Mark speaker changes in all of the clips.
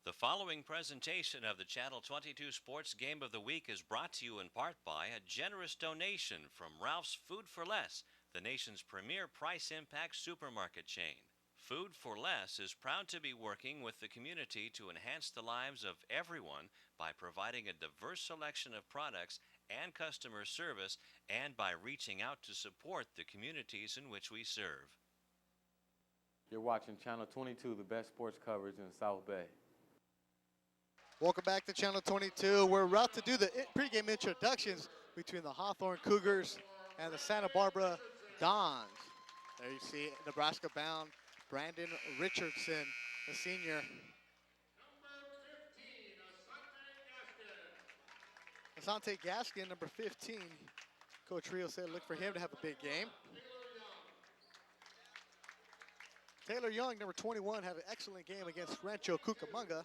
Speaker 1: The following presentation of the Channel 22 Sports Game of the Week is brought to you in part by a generous donation from Ralph's Food for Less, the nation's premier price impact supermarket chain. Food for Less is proud to be working with the community to enhance the lives of everyone by providing a diverse selection of products and customer service, and by reaching out to support the communities in which we serve.
Speaker 2: You're watching Channel 22, the best sports coverage in the South Bay.
Speaker 3: Welcome back to Channel 22. We're about to do the pregame introductions between the Hawthorne Cougars and the Santa Barbara Dons. There you see Nebraska-bound Brandon Richardson, the senior. Asante Gaskin, number 15. Coach Rio said look for him to have a big game. Taylor Young, number 21, had an excellent game against Rancho Cucamonga.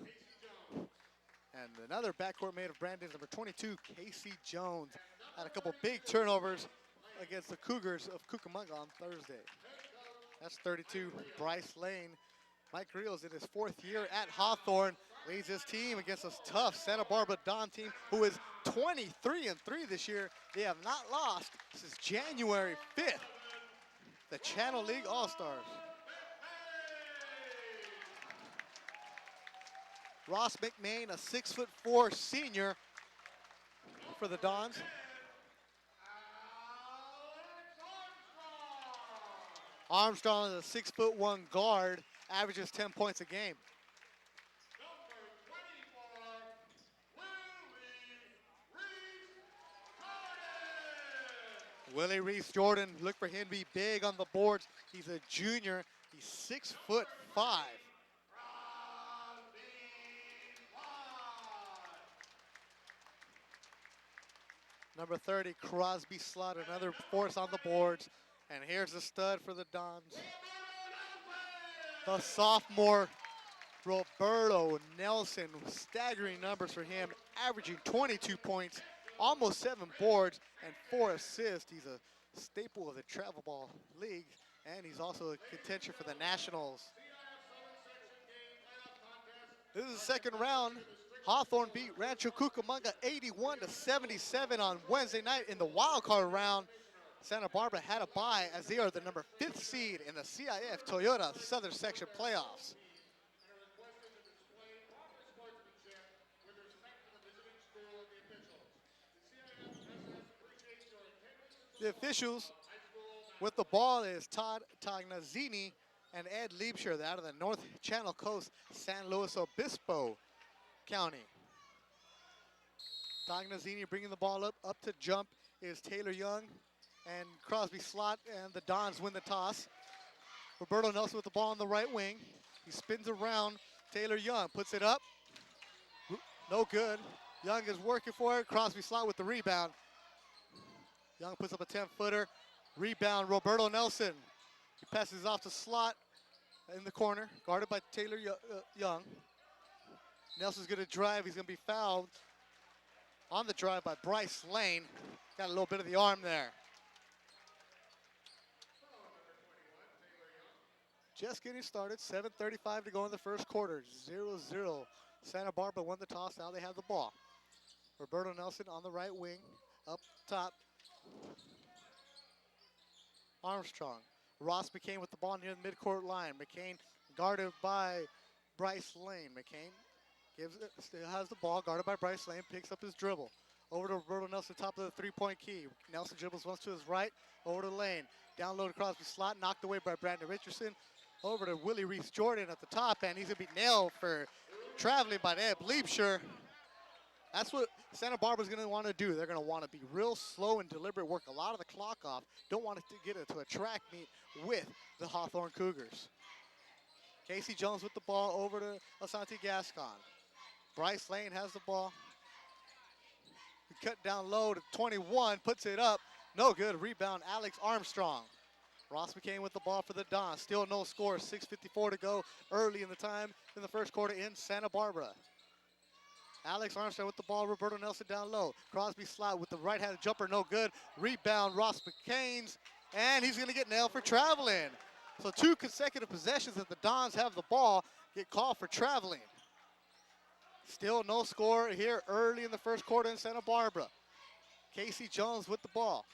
Speaker 3: And another backcourt mate of Brandon's, number 22, Casey Jones, had a couple big turnovers against the Cougars of Cucamonga on Thursday. That's 32. Bryce Lane. Mike Rios in his fourth year at Hawthorne leads his team against a tough Santa Barbara Don team who is 23-3 this year. They have not lost since January 5th. The Channel League All-Stars. Ross McMain, a 6'4" senior for the Dons. Armstrong is a 6'1" guard, averages 10 points a game. Willie Reese Jordan, look for him to be big on the boards. He's a junior, he's 6'5". Number 30, Crosby Slot, another force on the boards. And here's the stud for the Dons. The sophomore, Roberto Nelson, staggering numbers for him, averaging 22 points, almost 7 boards, and 4 assists. He's a staple of the Travel Ball League, and he's also a contention for the Nationals. This is the second round. Hawthorne beat Rancho Cucamonga 81-77 on Wednesday night in the wild card round. Santa Barbara had a bye as they are the number 5th seed in the CIF Toyota Southern Section playoffs. The officials with the ball is Todd Tagnazzini and Ed Liebscher out of the North Channel Coast, San Luis Obispo County. Tagnazzini bringing the ball up to jump is Taylor Young and Crosby Slot, and the Dons win the toss. Roberto Nelson with the ball on the right wing. He spins around. Taylor Young puts it up. No good. Young is working for it. Crosby Slot with the rebound. Young puts up a 10-footer. Rebound, Roberto Nelson. He passes off to Slot in the corner, guarded by Taylor Young. Nelson's going to drive. He's going to be fouled on the drive by Bryce Lane. Got a little bit of the arm there. Just getting started. 7:35 to go in the first quarter. 0-0. Santa Barbara won the toss. Now they have the ball. Roberto Nelson on the right wing. Up top. Armstrong. Ross McCain with the ball near the midcourt line. McCain guarded by Bryce Lane. McCain still has the ball, guarded by Bryce Lane, picks up his dribble. Over to Roberto Nelson, top of the three-point key. Nelson dribbles once to his right, over to Lane. Down low to Crosby Slot, knocked away by Brandon Richardson. Over to Willie Reese Jordan at the top, and he's going to be nailed for traveling by Ed Liebscher. That's what Santa Barbara's going to want to do. They're going to want to be real slow and deliberate, work a lot of the clock off. Don't want to get it to a track meet with the Hawthorne Cougars. Casey Jones with the ball over to Asante Gascon. Bryce Lane has the ball. He cut down low to 21, puts it up. No good. Rebound, Alex Armstrong. Ross McCain with the ball for the Dons. Still no score. 6:54 to go early in the time in the first quarter in Santa Barbara. Alex Armstrong with the ball. Roberto Nelson down low. Crosby Slot with the right-handed jumper. No good. Rebound, Ross McCain's. And he's going to get nailed for traveling. So 2 consecutive possessions that the Dons have the ball get called for traveling. Still no score here early in the first quarter in Santa Barbara. Casey Jones with the ball.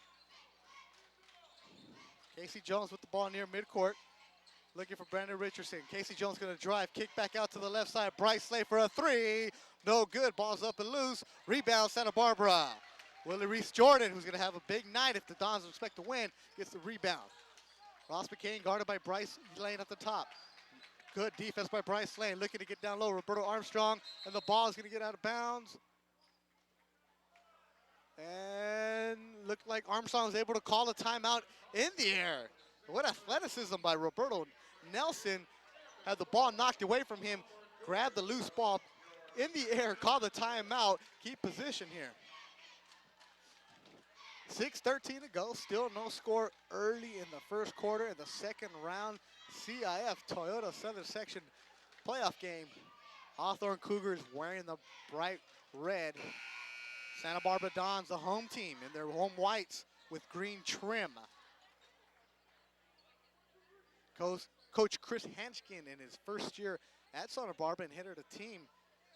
Speaker 3: Casey Jones with the ball near midcourt. Looking for Brandon Richardson. Casey Jones going to drive. Kick back out to the left side. Bryce Slay for a three. No good. Ball's up and loose. Rebound Santa Barbara. Willie Reese Jordan, who's going to have a big night if the Dons expect to win, gets the rebound. Ross McCain guarded by Bryce Lane at the top. Good defense by Bryce Lane. Looking to get down low. Roberto Armstrong. And the ball is going to get out of bounds. And looked like Armstrong was able to call a timeout in the air. What athleticism by Roberto Nelson. Had the ball knocked away from him. Grabbed the loose ball in the air. Called the timeout. Keep position here. 6:13 to go. Still no score early in the first quarter in the second round CIF Toyota Southern Section playoff game. Hawthorne Cougars wearing the bright red. Santa Barbara Dons, the home team, in their home whites with green trim. Coach Chris Hanchkin in his first year at Santa Barbara inherited a team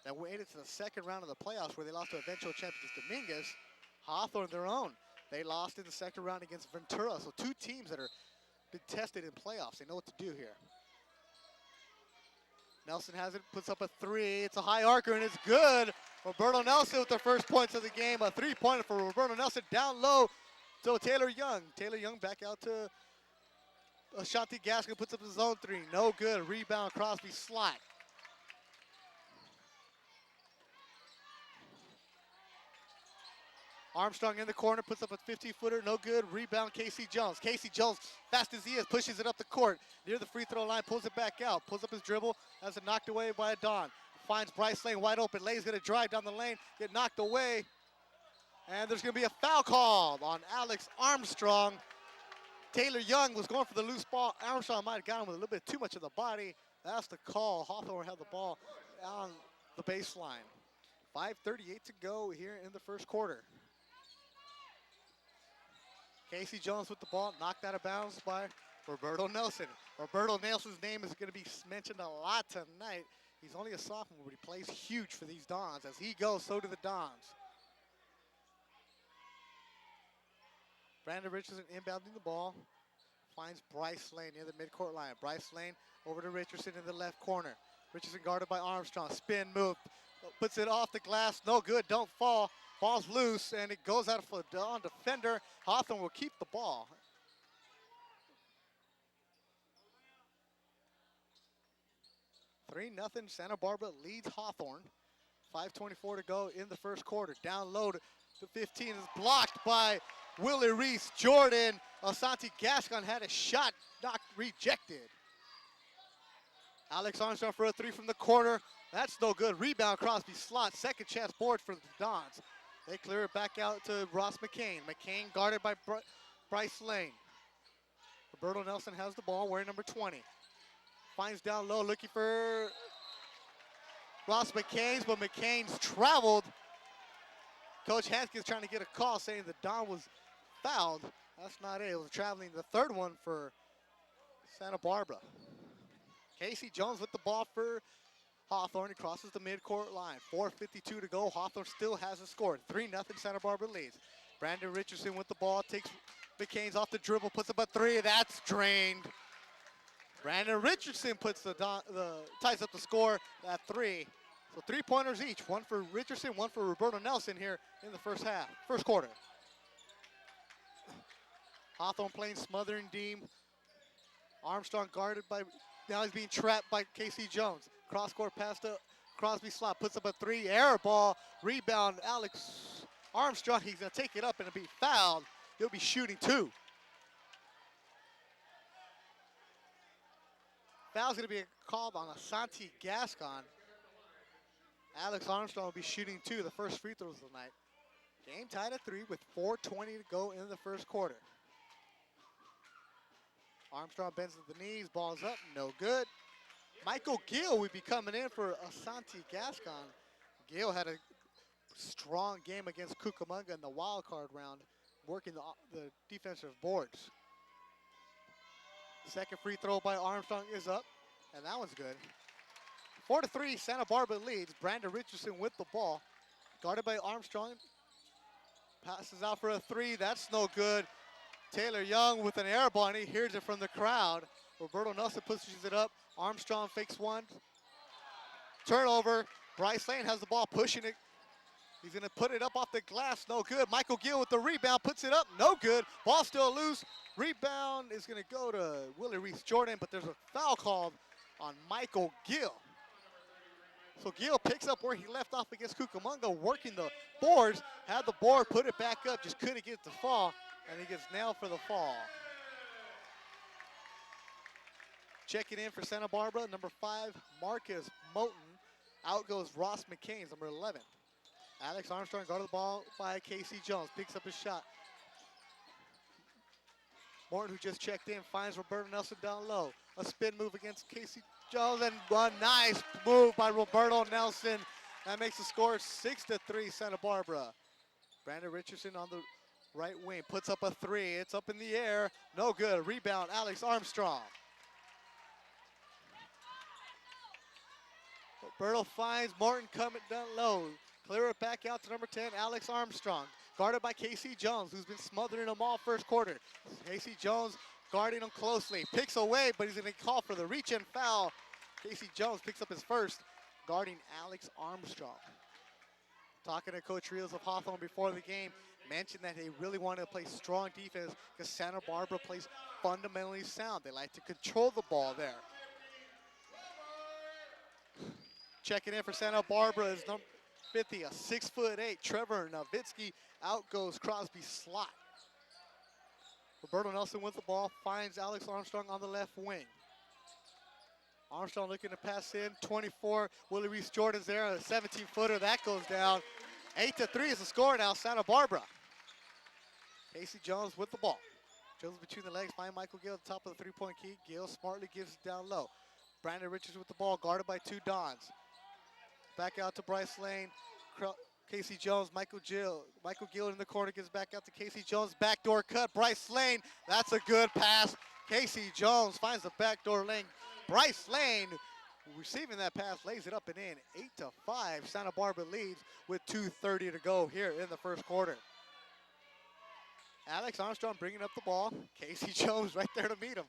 Speaker 3: that waited to the second round of the playoffs where they lost to eventual champions Dominguez. Hawthorne their own. They lost in the second round against Ventura. So two teams that are been tested in playoffs. They know what to do here. Nelson has it, puts up a three. It's a high arcer and it's good. Roberto Nelson with the first points of the game. A three-pointer for Roberto Nelson down low to Taylor Young. Taylor Young back out to Ashanti Gaskin, puts up his own three. No good. Rebound Crosby slot. Armstrong in the corner, puts up a 50-footer, no good. Rebound, Casey Jones. Casey Jones, fast as he is, pushes it up the court. Near the free throw line, pulls it back out. Pulls up his dribble, has it knocked away by a Don. Finds Bryce Lane wide open. Lane's gonna drive down the lane, get knocked away. And there's gonna be a foul call on Alex Armstrong. Taylor Young was going for the loose ball. Armstrong might have got him with a little bit too much of the body. That's the call. Hawthorne had the ball on the baseline. 5:38 to go here in the first quarter. Casey Jones with the ball, knocked out of bounds by Roberto Nelson. Roberto Nelson's name is going to be mentioned a lot tonight. He's only a sophomore, but he plays huge for these Dons. As he goes, so do the Dons. Brandon Richardson inbounding the ball. Finds Bryce Lane near the midcourt line. Bryce Lane over to Richardson in the left corner. Richardson guarded by Armstrong. Spin move. Puts it off the glass. No good. Don't fall. Ball's loose, and it goes out for a Don defender. Hawthorne will keep the ball. (3-0) Santa Barbara leads Hawthorne. 5:24 to go in the first quarter. Down low to 15 is blocked by Willie Reese Jordan. Asante Gascon had a shot rejected. Alex Armstrong for a three from the corner. That's no good. Rebound Crosby slot. Second chance board for the Dons. They clear it back out to Ross McCain. McCain guarded by Bryce Lane. Roberto Nelson has the ball, wearing number 20. Finds down low, looking for Ross McCain's, but McCain's traveled. Coach Haskins trying to get a call saying that Don was fouled. That's not it. It was traveling. The third one for Santa Barbara. Casey Jones with the ball for Hawthorne. He crosses the midcourt line. 4:52 to go. Hawthorne still hasn't scored. 3-0 Santa Barbara leads. Brandon Richardson with the ball. Takes McCain's off the dribble. Puts up a three. That's drained. Brandon Richardson puts ties up the score at three. So 3-pointers each. One for Richardson, one for Roberto Nelson here in the first quarter. Hawthorne playing smothering Deem. Armstrong guarded by, now he's being trapped by Casey Jones. Cross-court pass to Crosby slot, puts up a three, air ball, rebound, Alex Armstrong. He's gonna take it up and be fouled. He'll be shooting two. Foul's gonna be called on Asante Gascon. Alex Armstrong will be shooting two, the first free throws of the night. Game tied at 3 with 4:20 to go in the first quarter. Armstrong bends to the knees, ball's up, no good. Michael Gill would be coming in for Asante Gascon. Gill had a strong game against Cucamonga in the wild card round, working the defensive boards. Second free throw by Armstrong is up, and that one's good. 4-3, Santa Barbara leads. Brandon Richardson with the ball. Guarded by Armstrong. Passes out for a three. That's no good. Taylor Young with an air ball, and he hears it from the crowd. Roberto Nelson pushes it up. Armstrong fakes one. Turnover. Bryce Lane has the ball, pushing it. He's going to put it up off the glass. No good. Michael Gill with the rebound. Puts it up. No good. Ball still loose. Rebound is going to go to Willie Reese-Jordan, but there's a foul called on Michael Gill. So Gill picks up where he left off against Cucamonga, working the boards. Had the board, put it back up, just couldn't get it to fall, and he gets nailed for the fall. Checking in for Santa Barbara, number 5, Marcus Moten. Out goes Ross McCain, number 11. Alex Armstrong guarded the ball by Casey Jones, picks up his shot. Morton, who just checked in, finds Roberto Nelson down low. A spin move against Casey Jones, and a nice move by Roberto Nelson. That makes the score 6-3 Santa Barbara. Brandon Richardson on the right wing, puts up a three. It's up in the air, no good. Rebound, Alex Armstrong. Roberto finds Morton coming down low. Clear it back out to number 10, Alex Armstrong. Guarded by Casey Jones, who's been smothering them all first quarter. Casey Jones guarding him closely. Picks away, but he's going to call for the reach-in foul. Casey Jones picks up his first, guarding Alex Armstrong. Talking to Coach Rios of Hawthorne before the game, mentioned that they really wanted to play strong defense because Santa Barbara plays fundamentally sound. They like to control the ball there. Checking in for Santa Barbara is number 50, a 6'8", Trevor Nowitzki. Out goes Crosby Slot. Roberto Nelson with the ball, finds Alex Armstrong on the left wing. Armstrong looking to pass in, 24. Willie Reese-Jordan's there, a 17-footer. That goes down. 8-3 is the score now, Santa Barbara. Casey Jones with the ball. Jones between the legs, find Michael Gill at the top of the three-point key. Gill smartly gives it down low. Brandon Richards with the ball, guarded by 2 Dons. Back out to Bryce Lane. Casey Jones, Michael Gill in the corner, gives back out to Casey Jones. Backdoor cut, Bryce Lane. That's a good pass. Casey Jones finds the backdoor lane. Bryce Lane receiving that pass, lays it up and in. 8-5, Santa Barbara leads with 2:30 to go here in the first quarter. Alex Armstrong bringing up the ball. Casey Jones right there to meet him.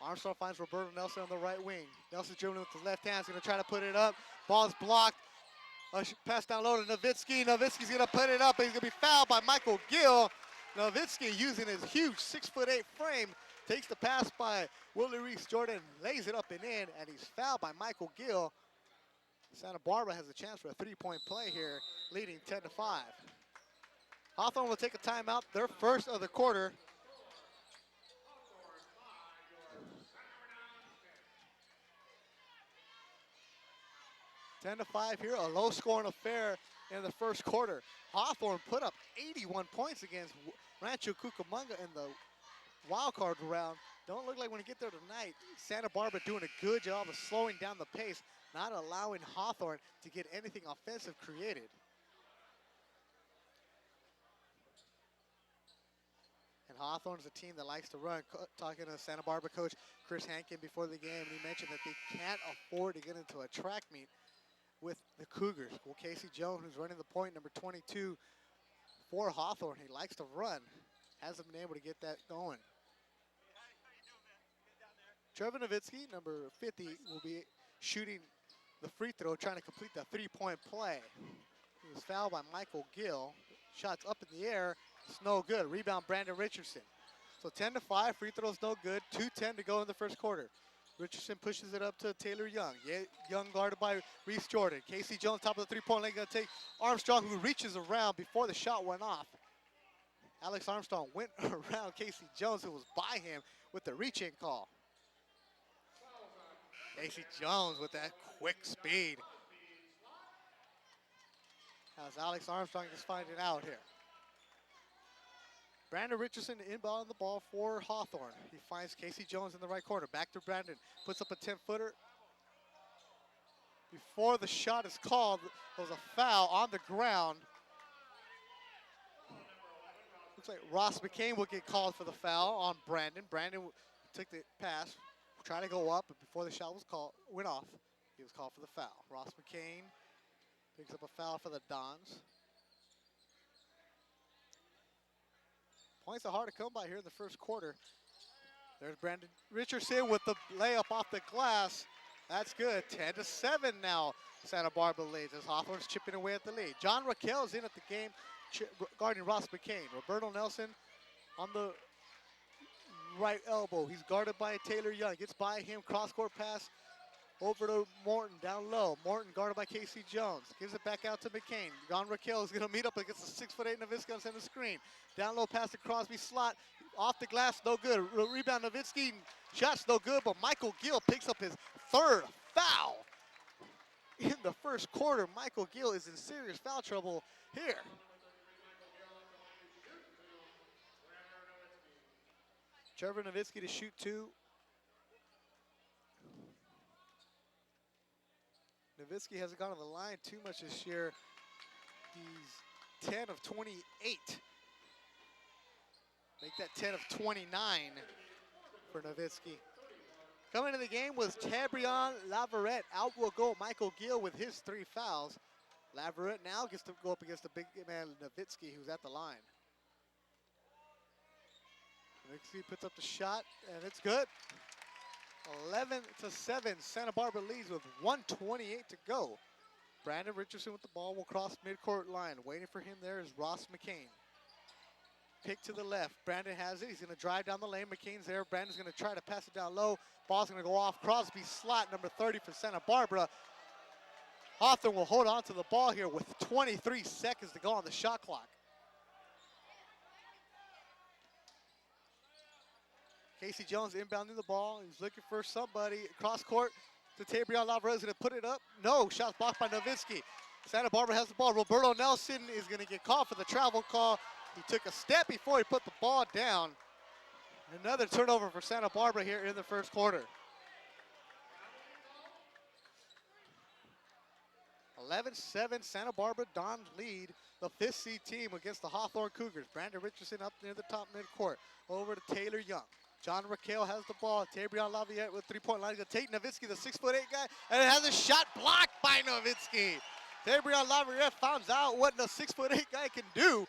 Speaker 3: Armstrong finds Roberto Nelson on the right wing. Nelson dribbling with the left hand, is going to try to put it up. Ball's blocked. Pass down low to Nowitzki. Nowitzki's going to put it up, and he's going to be fouled by Michael Gill. Nowitzki, using his huge 6'8" frame, takes the pass by Willie Reese-Jordan, lays it up and in, and he's fouled by Michael Gill. Santa Barbara has a chance for a 3-point play here, leading 10-5. Hawthorne will take a timeout, their first of the quarter. 10-5 here, a low-scoring affair in the first quarter. Hawthorne put up 81 points against Rancho Cucamonga in the wild card round. Don't look like when you get there tonight, Santa Barbara doing a good job of slowing down the pace, not allowing Hawthorne to get anything offensive created. And Hawthorne's a team that likes to run. Talking to Santa Barbara coach Chris Hankin before the game, and he mentioned that they can't afford to get into a track meet with the Cougars. Well, Casey Jones, who's running the point, number 22 for Hawthorne, he likes to run. Hasn't been able to get that going. Trevor Nowitzki, number 50, will be shooting the free throw, trying to complete the 3-point play. He was fouled by Michael Gill. Shots up in the air. It's no good. Rebound, Brandon Richardson. So 10-5, free throw's no good. 2:10 to go in the first quarter. Richardson pushes it up to Taylor Young. Young guarded by Reese-Jordan. Casey Jones, top of the 3-point line, gonna take Armstrong, who reaches around before the shot went off. Alex Armstrong went around Casey Jones, who was by him, with the reach-in call. Casey Jones with that quick speed. As Alex Armstrong is finding out here. Brandon Richardson inbound the ball for Hawthorne. He finds Casey Jones in the right corner. Back to Brandon. Puts up a 10-footer. Before the shot is called, there was a foul on the ground. Looks like Ross McCain will get called for the foul on Brandon. Brandon took the pass, tried to go up, but before the shot went off, he was called for the foul. Ross McCain picks up a foul for the Dons. Points are hard to come by here in the first quarter. There's Brandon Richardson with the layup off the glass. That's good. 10-7 now. Santa Barbara leads as Hawthorne's chipping away at the lead. John Raquel's in at the game guarding Ross McCain. Roberto Nelson on the right elbow. He's guarded by Taylor Young. Gets by him. Cross-court pass over to Morton down low. Morton guarded by Casey Jones. Gives it back out to McCain. John Raquel is going to meet up against the 6'8" Nowitzki on center screen. Down low pass to Crosby slot. Off the glass, no good. Rebound Nowitzki. Shots no good, but Michael Gill picks up his third foul in the first quarter. Michael Gill is in serious foul trouble here. Trevor Nowitzki to shoot 2. Nowitzki hasn't gone to the line too much this year. He's 10 of 28. Make that 10 of 29 for Nowitzki. Coming into the game was Tabrion Laverette. Out will go Michael Gill with his 3 fouls. Laverette now gets to go up against the big man Nowitzki, who's at the line. Nowitzki puts up the shot, and it's good. 11-7, Santa Barbara leads with 1:28 to go. Brandon Richardson with the ball will cross midcourt line. Waiting for him there is Ross McCain. Pick to the left. Brandon has it. He's going to drive down the lane. McCain's there. Brandon's going to try to pass it down low. Ball's going to go off. Crosby slot, number 30 for Santa Barbara. Hawthorne will hold on to the ball here with 23 seconds to go on the shot clock. Casey Jones inbounding the ball. He's looking for somebody. Cross court to Tabrion Laverette. Going to put it up. No, shot blocked by Nowitzki. Santa Barbara has the ball. Roberto Nelson is going to get called for the travel call. He took a step before he put the ball down. Another turnover for Santa Barbara here in the first quarter. 11-7, Santa Barbara Dons lead the 5th seed team against the Hawthorne Cougars. Brandon Richardson up near the top midcourt. Over to Taylor Young. John Raquel has the ball. Tabrion Laverette with 3-point line. He's going to take Nowitzki, the 6'8" guy, and it has a shot blocked by Nowitzki. Tabrion Laverette finds out what the 6'8" guy can do.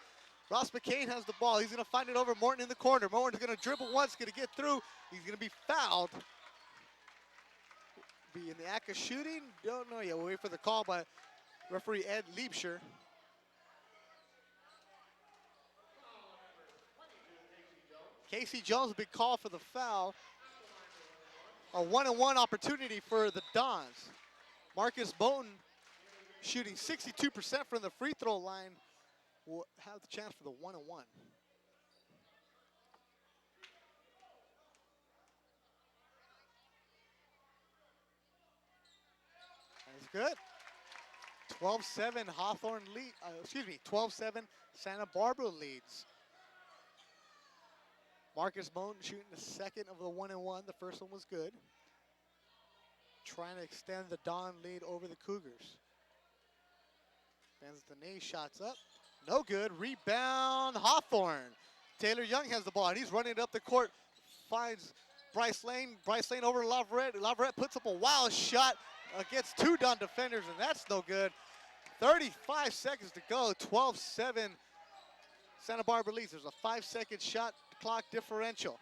Speaker 3: Ross McCain has the ball. He's going to find it over Morton in the corner. Morton's going to dribble once, going to get through. He's going to be fouled. Be in the act of shooting? Don't know yet. We'll wait for the call by referee Ed Liebscher. Casey Jones will be called for the foul. A 1-on-1 opportunity for the Dons. Marcus Bowden shooting 62% from the free throw line will have the chance for the 1-on-1. That's good. 12-7 Hawthorne lead, 12-7 Santa Barbara leads. Marcus Bowden shooting the second of the 1-and-1. The first one was good. Trying to extend the Don lead over the Cougars. Bends the knee, shots up. No good. Rebound, Hawthorne. Taylor Young has the ball, and he's running it up the court. Finds Bryce Lane. Bryce Lane over to Laverette. Laverette puts up a wild shot against 2 Don defenders, and that's no good. 35 seconds to go. 12-7. Santa Barbara leads. There's a 5-second shot clock differential.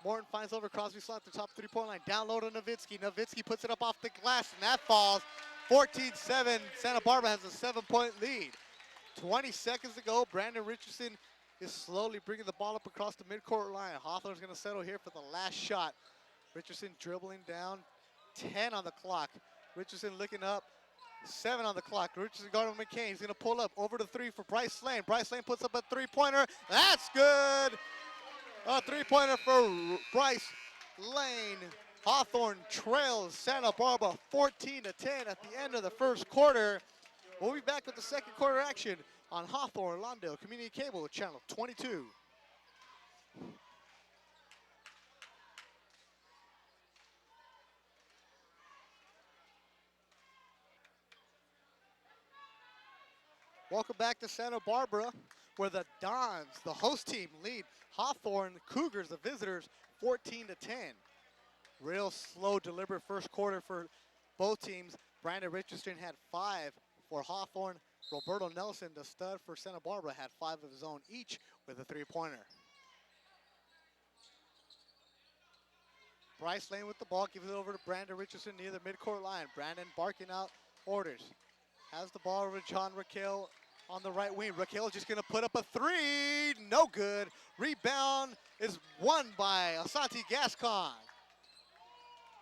Speaker 3: Morton finds over Crosby slot at the top 3-point line. Down low to Nowitzki. Nowitzki puts it up off the glass, and that falls. 14-7. Santa Barbara has a 7-point lead. 20 seconds to go. Brandon Richardson is slowly bringing the ball up across the midcourt line. Hawthorne's going to settle here for the last shot. Richardson dribbling down. 10 on the clock. Richardson looking up. 7 on the clock. Richardson guarding McCain. He's going to pull up over to 3 for Bryce Lane. Bryce Lane puts up a 3-pointer. That's good. A 3-pointer for Bryce Lane. Hawthorne trails Santa Barbara 14-10 at the end of the first quarter. We'll be back with the second quarter action on Hawthorne Lawndale Community Cable Channel 22. Welcome back to Santa Barbara, where the Dons, the host team, lead Hawthorne Cougars, the visitors, 14-10. Real slow, deliberate first quarter for both teams. Brandon Richardson had 5 for Hawthorne. Roberto Nelson, the stud for Santa Barbara, had 5 of his own each with a three-pointer. Bryce Lane with the ball, gives it over to Brandon Richardson near the midcourt line. Brandon barking out orders. Has the ball over to John Raquel on the right wing. Raquel just going to put up a three. No good. Rebound is won by Asante Gascon.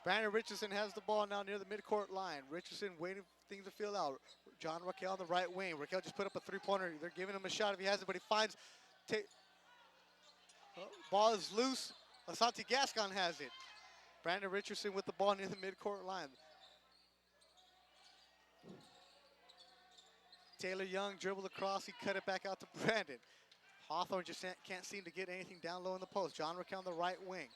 Speaker 3: Brandon Richardson has the ball now near the midcourt line. Richardson waiting for things to fill out. John Raquel on the right wing. Raquel just put up a three-pointer. They're giving him a shot if he has it, but he finds. Ball is loose. Asante Gascon has it. Brandon Richardson with the ball near the midcourt line. Taylor Young dribbled across. He cut it back out to Brandon. Hawthorne just can't seem to get anything down low in the post. John Raquel on the right wing.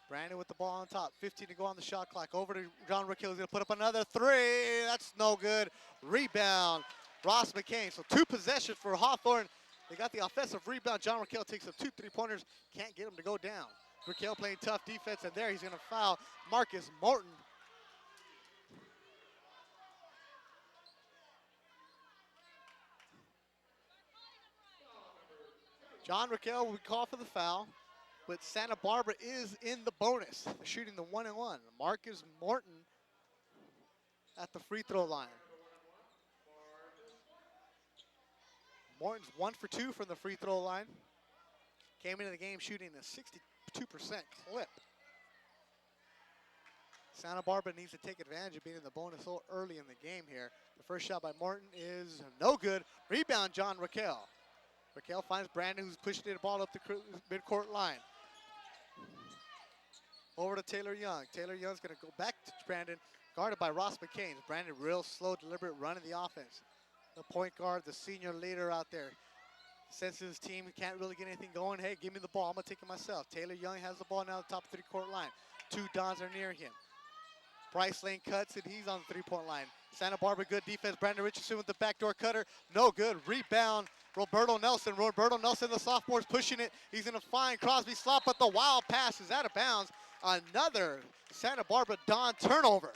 Speaker 3: Brandon with the ball on top. 15 to go on the shot clock. Over to John Raquel. He's going to put up another three. That's no good. Rebound, Ross McCain. So 2 possessions for Hawthorne. They got the offensive rebound. John Raquel takes up 2 3-pointers. Can't get him to go down. Raquel playing tough defense, and there he's going to foul Marcus Morton. John Raquel will be called for the foul, but Santa Barbara is in the bonus, shooting the 1-and-1. Marcus Morton at the free throw line. Morton's 1 for 2 from the free throw line. Came into the game shooting a 62% clip. Santa Barbara needs to take advantage of being in the bonus so early in the game here. The first shot by Morton is no good. Rebound, John Raquel. Raquel finds Brandon, who's pushing the ball up the midcourt line. Over to Taylor Young. Taylor Young's going to go back to Brandon, guarded by Ross McCain. Brandon real slow, deliberate run of the offense. The point guard, the senior leader out there. Senses his team can't really get anything going. Hey, give me the ball. I'm going to take it myself. Taylor Young has the ball now at the top of the three-court line. 2 Dons are near him. Bryce Lane cuts it. He's on the three-point line. Santa Barbara, good defense. Brandon Richardson with the backdoor cutter. No good. Rebound, Roberto Nelson. Roberto Nelson, the sophomore's pushing it. He's going to find Crosby slot, but the wild pass is out of bounds. Another Santa Barbara Don turnover.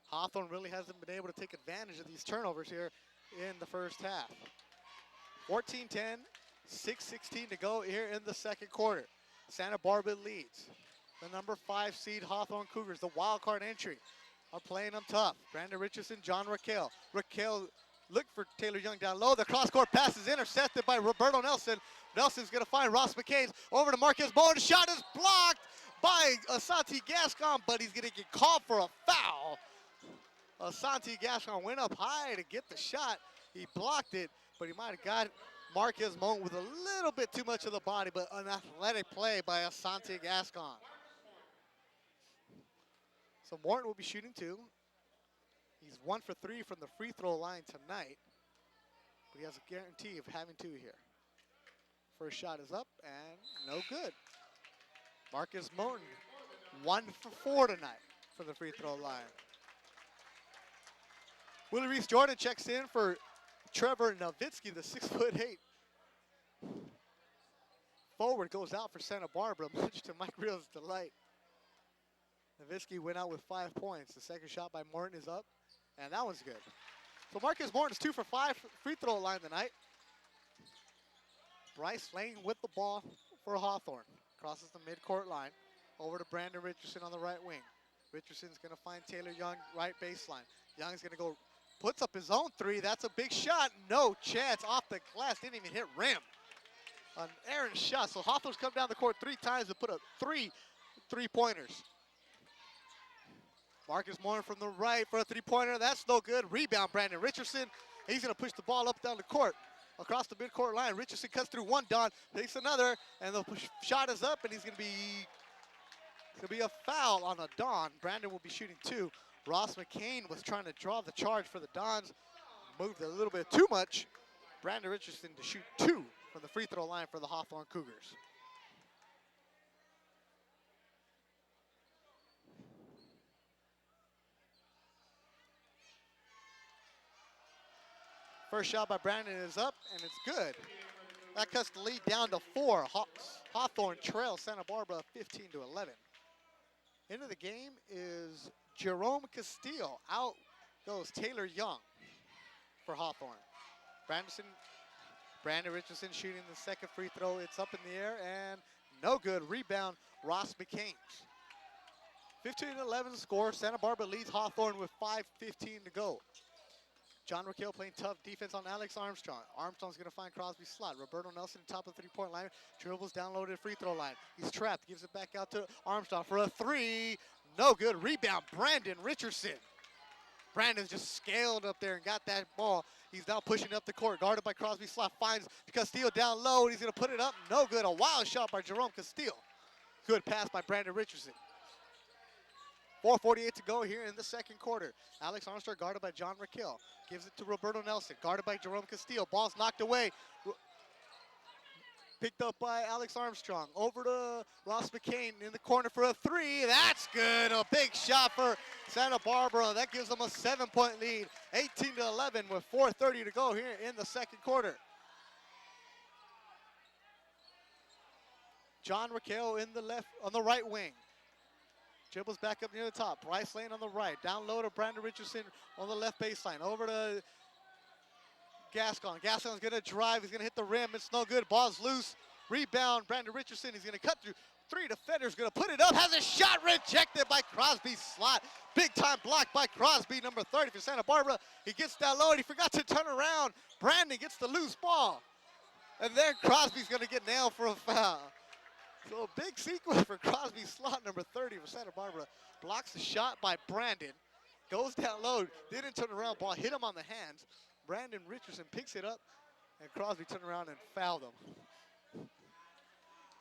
Speaker 3: Hawthorne really hasn't been able to take advantage of these turnovers here in the first half. 14-10, 6:16 to go here in the second quarter. Santa Barbara leads. The number 5 seed Hawthorne Cougars, the wild card entry, are playing them tough. Brandon Richardson, John Raquel. Raquel look for Taylor Young down low. The cross-court pass is intercepted by Roberto Nelson. Nelson's going to find Ross McCain. Over to Marquez Bowen. Shot is blocked by Asante Gascon, but he's going to get called for a foul. Asante Gascon went up high to get the shot. He blocked it, but he might have got Marquez Bowen with a little bit too much of the body, but an athletic play by Asante Gascon. So Morton will be shooting 2. He's 1 for 3 from the free throw line tonight, but he has a guarantee of having 2 here. First shot is up and no good. Marcus Morton, 1 for 4 tonight from the free throw line. Willie Reese Jordan checks in for Trevor Nowitzki, the 6'8" forward, goes out for Santa Barbara, much to Mike Reel's delight. Nowitzki went out with 5 points. The second shot by Morton is up, and that one's good. So Marcus Morton's 2 for 5 free throw line tonight. Bryce Lane with the ball for Hawthorne. Crosses the midcourt line. Over to Brandon Richardson on the right wing. Richardson's going to find Taylor Young right baseline. Young's going to go, puts up his own 3. That's a big shot. No chance. Off the glass. Didn't even hit rim. An errant shot. So Hawthorne's come down the court 3 times to put up 3 3-pointers. Marcus Morton from the right for a 3-pointer. That's no good. Rebound, Brandon Richardson. He's going to push the ball up down the court. Across the midcourt line. Richardson cuts through 1 Don. Takes another. And the shot is up. And he's going to be a foul on a Don. Brandon will be shooting 2. Ross McCain was trying to draw the charge for the Dons. Moved a little bit too much. Brandon Richardson to shoot 2 from the free throw line for the Hawthorne Cougars. First shot by Brandon is up, and it's good. That cuts the lead down to 4. Hawthorne trails Santa Barbara 15-11. Into the game is Jerome Castillo. Out goes Taylor Young for Hawthorne. Brandon Richardson shooting the second free throw. It's up in the air and no good. Rebound, Ross McCain. 15-11 score. Santa Barbara leads Hawthorne with 5:15 to go. John Raquel playing tough defense on Alex Armstrong. Armstrong's going to find Crosby's slot. Roberto Nelson, top of the three-point line, dribbles down low to the free throw line. He's trapped, gives it back out to Armstrong for a three. No good. Rebound, Brandon Richardson. Brandon's just scaled up there and got that ball. He's now pushing up the court, guarded by Crosby slot, finds Castillo down low, and he's going to put it up. No good. A wild shot by Jerome Castillo. Good pass by Brandon Richardson. 4:48 to go here in the second quarter. Alex Armstrong guarded by John Raquel. Gives it to Roberto Nelson, guarded by Jerome Castillo. Ball's knocked away. Picked up by Alex Armstrong. Over to Ross McCain in the corner for a three. That's good. A big shot for Santa Barbara. That gives them a 7-point lead. 18-11 with 4:30 to go here in the second quarter. John Raquel in the left, on the right wing. Dribbles back up near the top. Bryce Lane on the right. Down low to Brandon Richardson on the left baseline. Over to Gascon. Gascon's going to drive. He's going to hit the rim. It's no good. Ball's loose. Rebound. Brandon Richardson. He's going to cut through. Three defenders going to put it up. Has a shot rejected by Crosby's slot. Big time block by Crosby, number 30 for Santa Barbara. He gets down low and he forgot to turn around. Brandon gets the loose ball. And then Crosby's going to get nailed for a foul. So a big sequence for Crosby, slot number 30 for Santa Barbara. Blocks the shot by Brandon. Goes down low, didn't turn around, ball hit him on the hands. Brandon Richardson picks it up, and Crosby turned around and fouled him.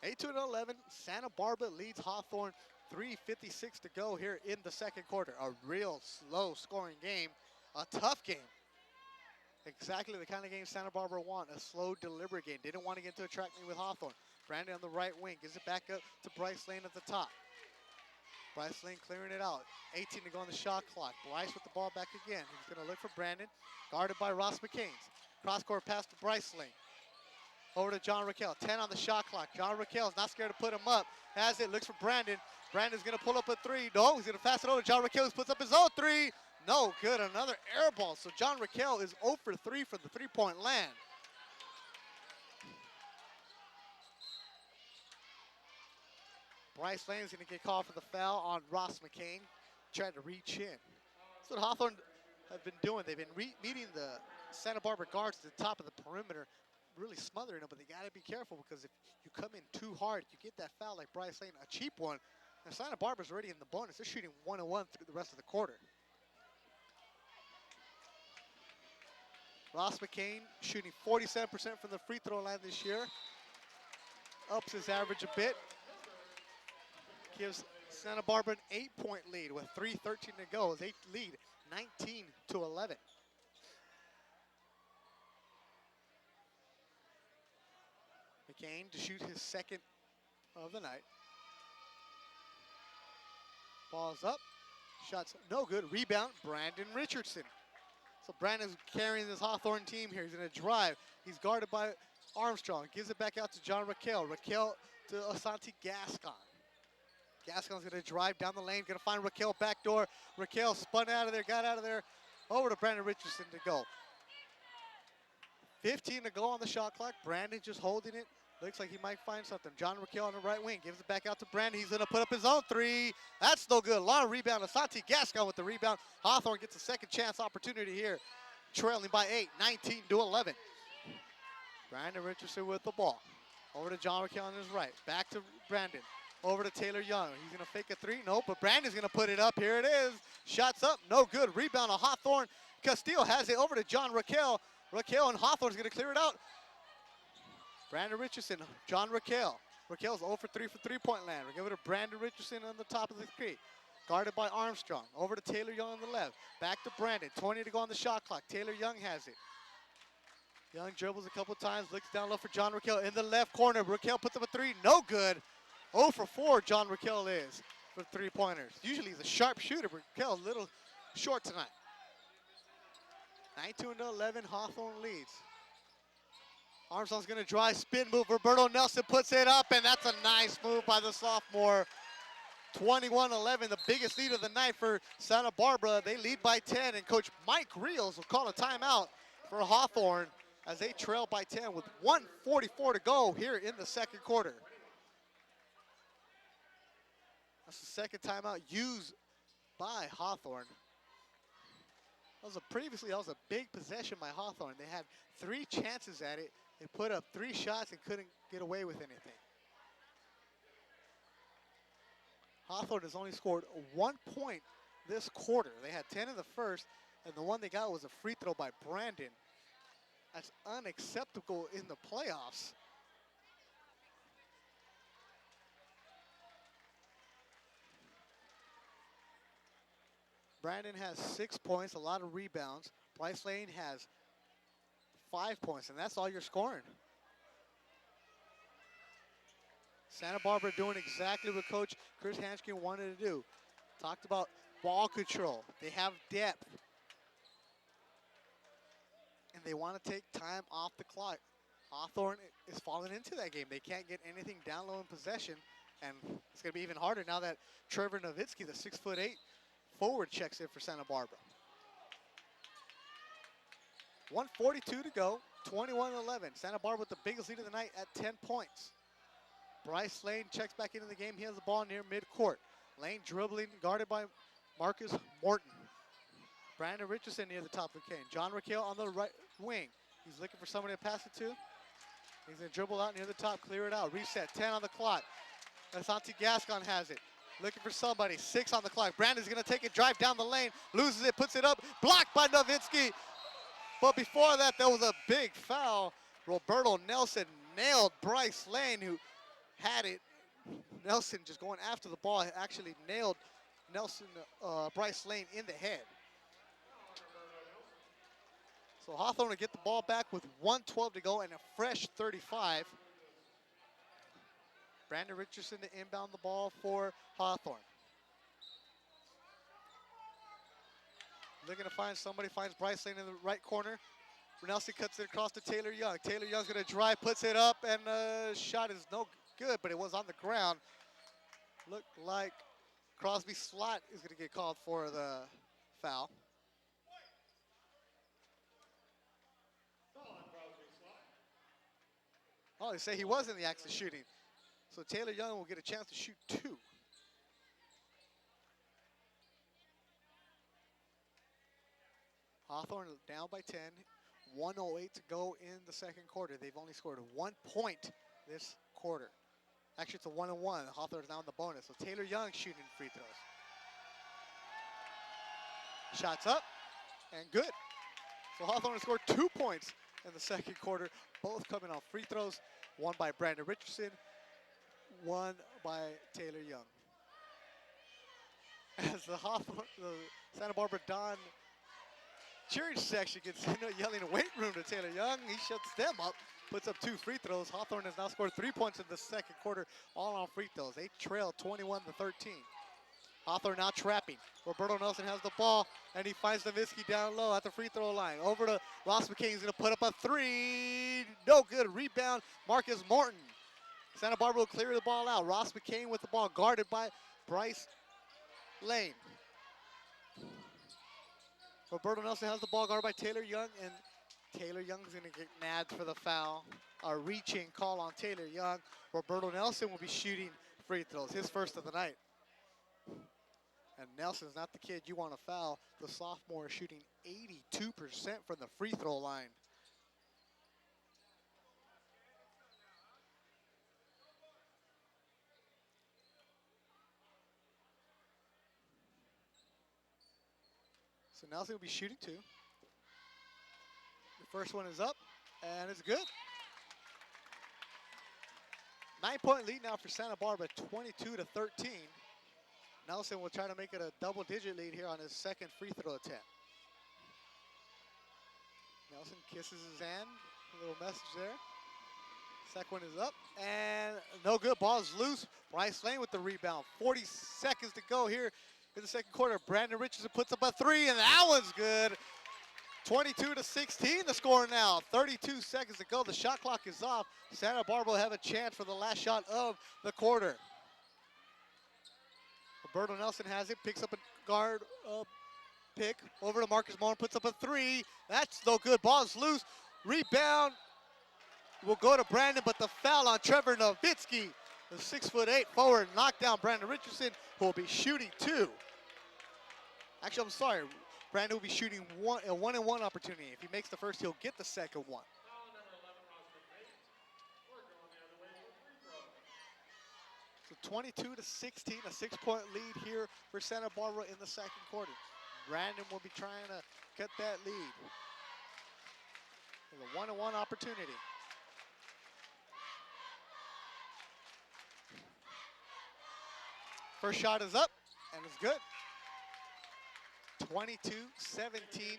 Speaker 3: 8-11, Santa Barbara leads Hawthorne. 3:56 to go here in the second quarter. A real slow scoring game, a tough game. Exactly the kind of game Santa Barbara want, a slow, deliberate game. Didn't want to get into a track meet with Hawthorne. Brandon on the right wing, gives it back up to Bryce Lane at the top. Bryce Lane clearing it out. 18 to go on the shot clock. Bryce with the ball back again. He's going to look for Brandon, guarded by Ross McCain. Cross-court pass to Bryce Lane. Over to John Raquel. 10 on the shot clock. John Raquel's not scared to put him up. Has it, looks for Brandon. Brandon's going to pull up a three. No, he's going to pass it over. John Raquel puts up his own three. No good, another air ball. So John Raquel is 0 for 3 from the three-point land. Bryce Lane is going to get called for the foul on Ross McCain. Tried to reach in. That's what Hawthorne have been doing. They've been meeting the Santa Barbara guards at the top of the perimeter, really smothering them, but they got to be careful because if you come in too hard, you get that foul like Bryce Lane, a cheap one. And Santa Barbara's already in the bonus. They're shooting 1-1 through the rest of the quarter. Ross McCain shooting 47% from the free throw line this year. Ups his average a bit. Gives Santa Barbara an 8-point lead with 3:13 to go. His 8th lead, 19-11. McCain to shoot his second of the night. Ball's up. Shots no good. Rebound, Brandon Richardson. So Brandon's carrying this Hawthorne team here. He's going to drive. He's guarded by Armstrong. Gives it back out to John Raquel. Raquel to Asante Gascon. Gascon's going to drive down the lane. Going to find Raquel backdoor. Raquel spun out of there, got out of there. Over to Brandon Richardson to go. 15 to go on the shot clock. Brandon just holding it. Looks like he might find something. John Raquel on the right wing. Gives it back out to Brandon. He's going to put up his own three. That's no good. Long rebound. Asante Gascon with the rebound. Hawthorne gets a second chance opportunity here. Trailing by 8, 19-11. Brandon Richardson with the ball. Over to John Raquel on his right. Back to Brandon. Over to Taylor Young. He's going to fake a three. Nope, but Brandon's going to put it up. Here it is. Shots up. No good. Rebound on Hawthorne. Castillo has it over to John Raquel. Raquel and Hawthorne's going to clear it out. Brandon Richardson, John Raquel. Raquel's 0 for 3 for three-point land. We'll give it to Brandon Richardson on the top of the key. Guarded by Armstrong. Over to Taylor Young on the left. Back to Brandon. 20 to go on the shot clock. Taylor Young has it. Young dribbles a couple times. Looks down low for John Raquel in the left corner. Raquel puts up a three. No good. 0 for 4 John Raquel is for three-pointers. Usually he's a sharp shooter, but Raquel a little short tonight. 19-11, Hawthorne leads. Armstrong's going to drive, spin move. Roberto Nelson puts it up, and that's a nice move by the sophomore. 21-11, the biggest lead of the night for Santa Barbara. They lead by 10, and Coach Mike Rios will call a timeout for Hawthorne as they trail by 10 with 1:44 to go here in the second quarter. That's the second timeout used by Hawthorne. That was a big possession by Hawthorne. They had 3 chances at it. They put up 3 shots and couldn't get away with anything. Hawthorne has only scored 1 point this quarter. They had 10 in the first, and the one they got was a free throw by Brandon. That's unacceptable in the playoffs. Brandon has 6 points, a lot of rebounds. Bryce Lane has 5 points, and that's all you're scoring. Santa Barbara doing exactly what Coach Chris Hanschken wanted to do. Talked about ball control. They have depth. And they want to take time off the clock. Hawthorne is falling into that game. They can't get anything down low in possession. And it's going to be even harder now that Trevor Nowitzki, the 6'8" forward, checks in for Santa Barbara. 1:42 to go, 21-11. Santa Barbara with the biggest lead of the night at 10 points. Bryce Lane checks back into the game. He has the ball near midcourt. Lane dribbling, guarded by Marcus Morton. Brandon Richardson near the top of the cane. John Raquel on the right wing. He's looking for somebody to pass it to. He's going to dribble out near the top, clear it out. Reset, 10 on the clock. Asante Gascon has it. Looking for somebody, 6 on the clock. Brandon's going to take it, drive down the lane, loses it, puts it up, blocked by Nowitzki. But before that, there was a big foul. Roberto Nelson nailed Bryce Lane, who had it. Nelson just going after the ball actually nailed Bryce Lane in the head. So Hawthorne will get the ball back with 1:12 to go and a fresh 35. Brandon Richardson to inbound the ball for Hawthorne. Looking to find somebody, finds Bryce Lane in the right corner. Nelson cuts it across to Taylor Young. Taylor Young's gonna drive, puts it up, and the shot is no good, but it was on the ground. Looked like Crosby Slot is gonna get called for the foul. Oh, they say he was in the act of shooting. So Taylor Young will get a chance to shoot 2. Hawthorne down by 10, 1:08 to go in the second quarter. They've only scored 1 point this quarter. Actually, it's a 1-1. Hawthorne's now in the bonus. So Taylor Young shooting free throws. Shots up and good. So Hawthorne has scored 2 points in the second quarter, both coming off free throws. One by Brandon Richardson, one by Taylor Young. As the Santa Barbara Don cheering section gets yelling weight room to Taylor Young, he shuts them up, puts up 2 free throws. Hawthorne has now scored 3 points in the second quarter, all on free throws. They trail 21-13. Hawthorne now trapping. Roberto Nelson has the ball, and he finds Nowitzki down low at the free throw line. Over to Ross McCain. He's going to put up a 3. No good. Rebound, Marcus Morton. Santa Barbara will clear the ball out. Ross McCain with the ball, guarded by Bryce Lane. Roberto Nelson has the ball, guarded by Taylor Young, and Taylor Young's going to get nabbed for the foul. A reaching call on Taylor Young. Roberto Nelson will be shooting free throws, his first of the night. And Nelson's not the kid you want to foul. The sophomore is shooting 82% from the free throw line. So Nelson will be shooting 2. The first one is up, and it's good. 9-point lead now for Santa Barbara, 22-13. Nelson will try to make it a double-digit lead here on his second free throw attempt. Nelson kisses his hand, a little message there. Second one is up, and no good. Ball's loose. Bryce Lane with the rebound. 40 seconds to go here in the second quarter. Brandon Richardson puts up a 3, and that one's good. 22-16 the score now. 32 seconds to go. The shot clock is off. Santa Barbara will have a chance for the last shot of the quarter. Roberto Nelson has it, picks up a guard pick over to Marcus Moore, puts up a three. That's no good. Ball's loose. Rebound will go to Brandon, but the foul on Trevor Nowitzki, the 6'8" forward, knocked down Brandon Richardson, who will be shooting two. Actually, I'm sorry. Brandon will be shooting a one-and-one opportunity. If he makes the first, he'll get the second one. So 22-16, a 6-point lead here for Santa Barbara in the second quarter. Brandon will be trying to cut that lead. With a one-on-one opportunity. First shot is up, and it's good. 22-17.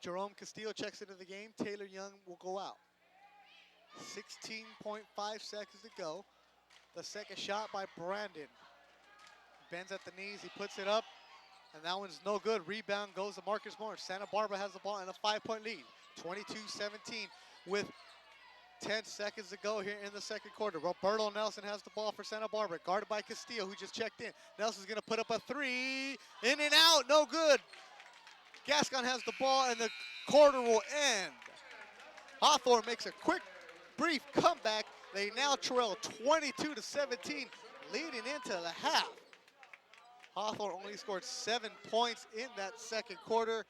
Speaker 3: Jerome Castillo checks into the game. Taylor Young will go out. 16.5 seconds to go. The second shot by Brandon. Bends at the knees, he puts it up, and that one's no good. Rebound goes to Marcus Moore. Santa Barbara has the ball and a 5-point lead. 22-17 with 10 seconds to go here in the second quarter. Roberto Nelson has the ball for Santa Barbara, guarded by Castillo, who just checked in. Nelson's gonna put up a three, in and out, no good. Gascon has the ball, and the quarter will end. Hawthorne makes a quick, brief comeback. They now trail 22-17, leading into the half. Hawthorne only scored 7 points in that second quarter.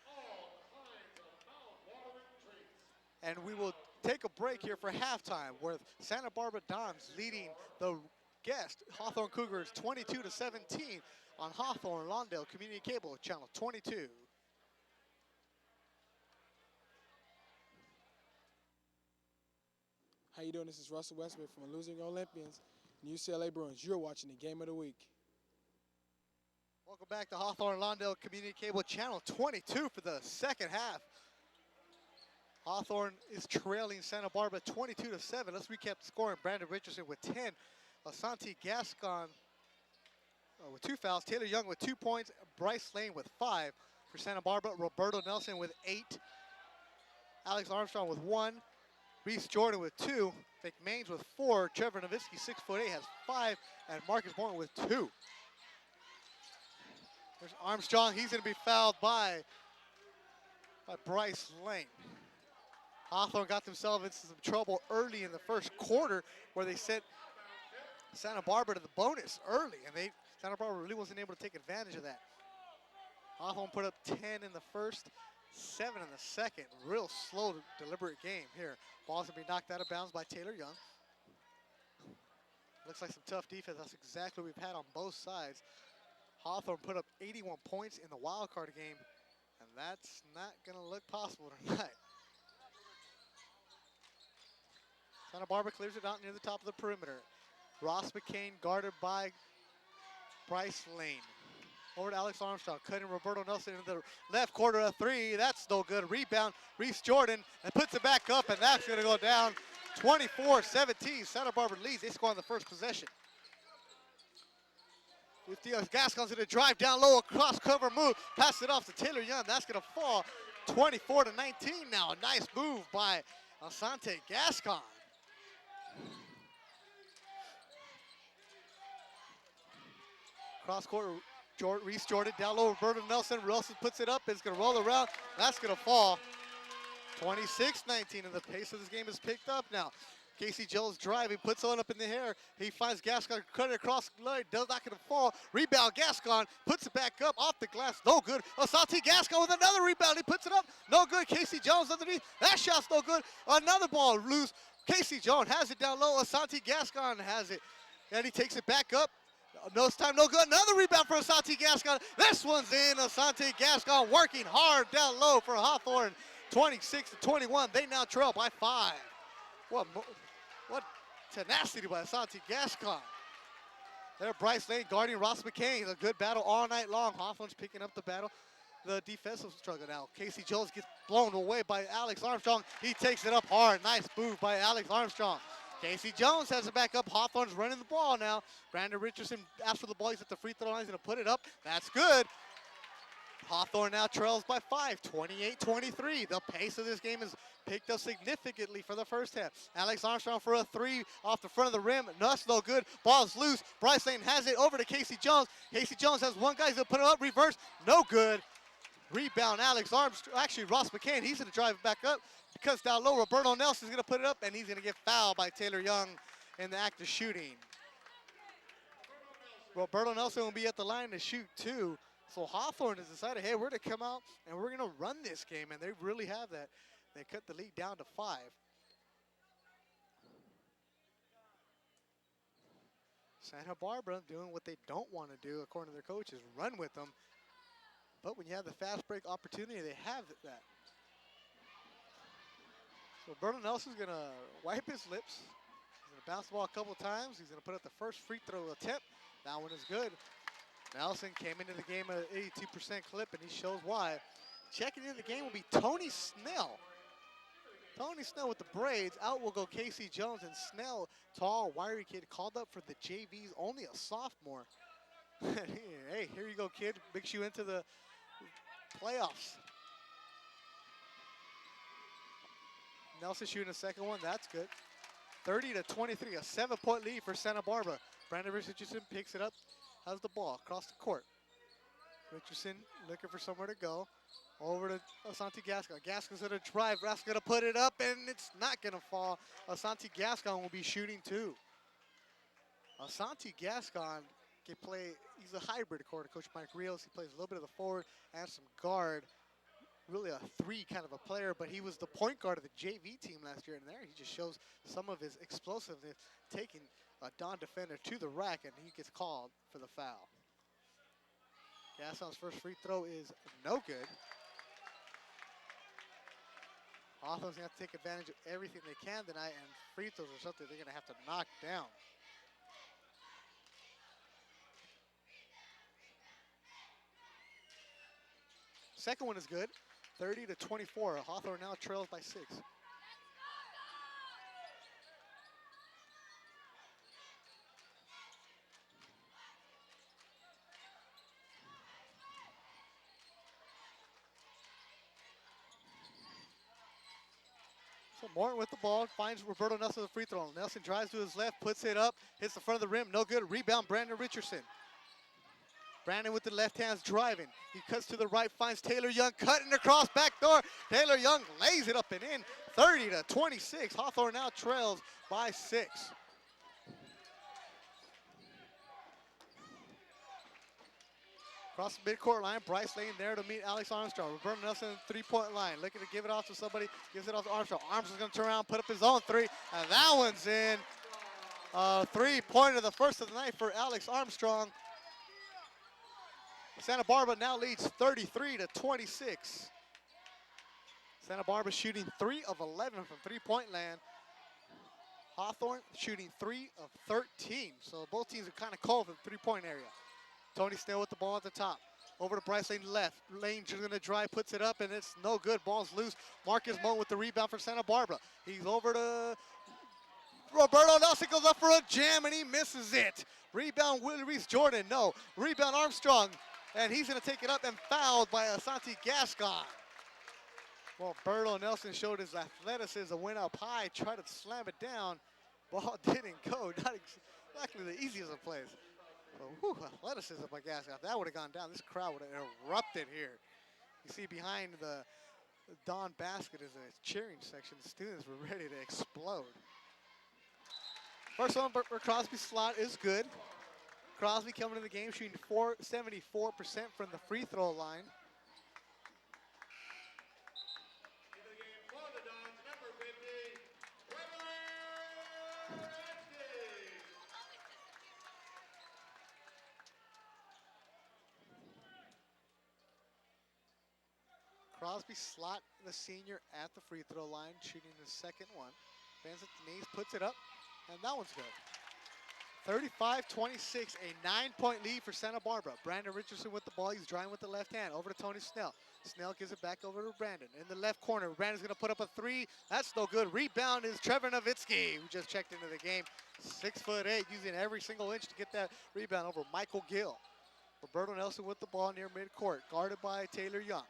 Speaker 3: And we will take a break here for halftime, with Santa Barbara Dons leading the guest Hawthorne Cougars 22-17 on Hawthorne Lawndale Community Cable, channel 22.
Speaker 4: How you doing? This is Russell Westbrook from the Losing Olympians and UCLA Bruins. You're watching the Game of the Week.
Speaker 3: Welcome back to Hawthorne Lawndale Community Cable, channel 22 for the second half. Hawthorne is trailing Santa Barbara 22-7. Let's recap the scoring. Brandon Richardson with 10. Asante Gascon with 2 fouls. Taylor Young with 2 points. Bryce Lane with 5 for Santa Barbara. Roberto Nelson with 8. Alex Armstrong with 1. Reese Jordan with 2. McMains with 4. Trevor Nowitzki, 6'8", has 5. And Marcus Morton with 2. There's Armstrong. He's going to be fouled by Bryce Lane. Hawthorne got themselves into some trouble early in the first quarter, where they sent Santa Barbara to the bonus early, and Santa Barbara really wasn't able to take advantage of that. Hawthorne put up 10 in the first, 7 in the second. Real slow, deliberate game here. Ball's going to be knocked out of bounds by Taylor Young. Looks like some tough defense. That's exactly what we've had on both sides. Hawthorne put up 81 points in the wild card game, and that's not going to look possible tonight. Santa Barbara clears it out near the top of the perimeter. Ross McCain guarded by Bryce Lane. Over to Alex Armstrong, cutting Roberto Nelson in the left corner, a three. That's no good. Rebound, Reese Jordan, and puts it back up, and that's going to go down 24-17. Santa Barbara leads. They score on the first possession. Gascon's going to drive down low, a cross-cover move, pass it off to Taylor Young. That's going to fall 24-19 now. A nice move by Asante Gascon. Cross-court, Reese Jordan down low, Roberto Nelson. Nelson puts it up, it's going to roll around. That's going to fall 26-19, and the pace of this game is picked up now. Casey Jones driving, puts one up in the air. He finds Gascon, cut it across the line, does not going to fall. Rebound, Gascon puts it back up off the glass, no good. Asante Gascon with another rebound, he puts it up, no good. Casey Jones underneath, that shot's no good. Another ball loose. Casey Jones has it down low. Asante Gascon has it, and he takes it back up. No time, no good. Another rebound for Asante Gascon. This one's in. Asante Gascon working hard down low for Hawthorne. 26-21. They now trail by 5. What tenacity by Asante Gascon. There, Bryce Lane guarding Ross McCain. A good battle all night long. Hawthorne's picking up the battle. The defensive struggle now. Casey Jones gets blown away by Alex Armstrong. He takes it up hard. Nice move by Alex Armstrong. Casey Jones has it back up. Hawthorne's running the ball now. Brandon Richardson, after the ball, he's at the free throw line. He's going to put it up. That's good. Hawthorne now trails by 5, 28-23. The pace of this game is picked up significantly for the first half. Alex Armstrong for a 3 off the front of the rim. That's no good. Ball's loose. Bryce Lane has it over to Casey Jones. Casey Jones has one guy. He's going to put it up. Reverse. No good. Rebound, Alex Armstrong. Actually, Ross McCain, he's going to drive it back up. Because down low, Roberto Nelson's going to put it up, and he's going to get fouled by Taylor Young in the act of shooting. Roberto Nelson will be at the line to shoot, too. So Hawthorne has decided, hey, we're going to come out, and we're going to run this game, and they really have that. They cut the lead down to 5. Santa Barbara doing what they don't want to do, according to their coaches, run with them. But when you have the fast break opportunity, they have that. So Roberto Nelson's going to wipe his lips. He's going to bounce the ball a couple times. He's going to put up the first free throw attempt. That one is good. Nelson came into the game at an 82% clip, and he shows why. Checking into the game will be Tony Snell. Tony Snell with the braids. Out will go Casey Jones, and Snell, tall, wiry kid, called up for the JVs, only a sophomore. Hey, here you go, kid. Makes you into the playoffs. Nelson shooting a second one. That's good. 30-23, a 7-point lead for Santa Barbara. Brandon Richardson picks it up, has the ball across the court. Richardson looking for somewhere to go. Over to Asante Gascon. Gascon's going to drive. Rasc's going to put it up, and it's not going to fall. Asante Gascon will be shooting too. Asante Gascon can play. He's a hybrid, according to Coach Mike Rios. He plays a little bit of the forward and some guard. Really a 3 kind of a player, but he was the point guard of the JV team last year, and there he just shows some of his explosiveness, taking a Don defender to the rack, and he gets called for the foul. Gascon's first free throw is no good. Hawthorne's going to have to take advantage of everything they can tonight, and free throws are something they're going to have to knock down. Second one is good, 30-24. Hawthorne now trails by 6. So Morton with the ball, finds Roberto Nelson the free throw. Nelson drives to his left, puts it up, hits the front of the rim, no good. Rebound, Brandon Richardson. Brandon with the left hand's driving. He cuts to the right, finds Taylor Young, cutting across back door. Taylor Young lays it up and in, 30-26. Hawthorne now trails by 6. Across the midcourt line, Bryce Lane there to meet Alex Armstrong. Roberto Nelson, 3-point line, looking to give it off to somebody, gives it off to Armstrong. Armstrong's gonna turn around, put up his own 3, and that one's in. 3-pointer, the first of the night for Alex Armstrong. Santa Barbara now leads 33-26. Santa Barbara shooting 3 of 11 from 3-point land. Hawthorne shooting 3 of 13. So both teams are kind of cold in the 3-point area. Tony Snell with the ball at the top. Over to Bryce Lane left. Lane just going to drive, puts it up, and it's no good. Ball's loose. Marcus Moe with the rebound for Santa Barbara. He's over to Roberto Nelson, goes up for a jam, and he misses it. Rebound, Willie Reese Jordan, no. Rebound, Armstrong, and he's going to take it up and fouled by Asante Gascon. Well, Roberto Nelson showed his athleticism, went up high, tried to slam it down. Ball didn't go. Not exactly the easiest of plays. But, athleticism by Gascon. If that would have gone down, this crowd would have erupted here. You see behind the Don basket is a cheering section. The students were ready to explode. First one for Crosby slot is good. Crosby coming to the game shooting 74% from the free throw line. Crosby slot the senior at the free throw line, shooting the second one. Bends at the knees, puts it up, and that one's good. 35-26, a 9-point lead for Santa Barbara. Brandon Richardson with the ball. He's driving with the left hand. Over to Tony Snell. Snell gives it back over to Brandon. In the left corner, Brandon's going to put up a 3. That's no good. Rebound is Trevor Nowitzki, who just checked into the game. 6'8", using every single inch to get that rebound over Michael Gill. Roberto Nelson with the ball near midcourt, guarded by Taylor Young.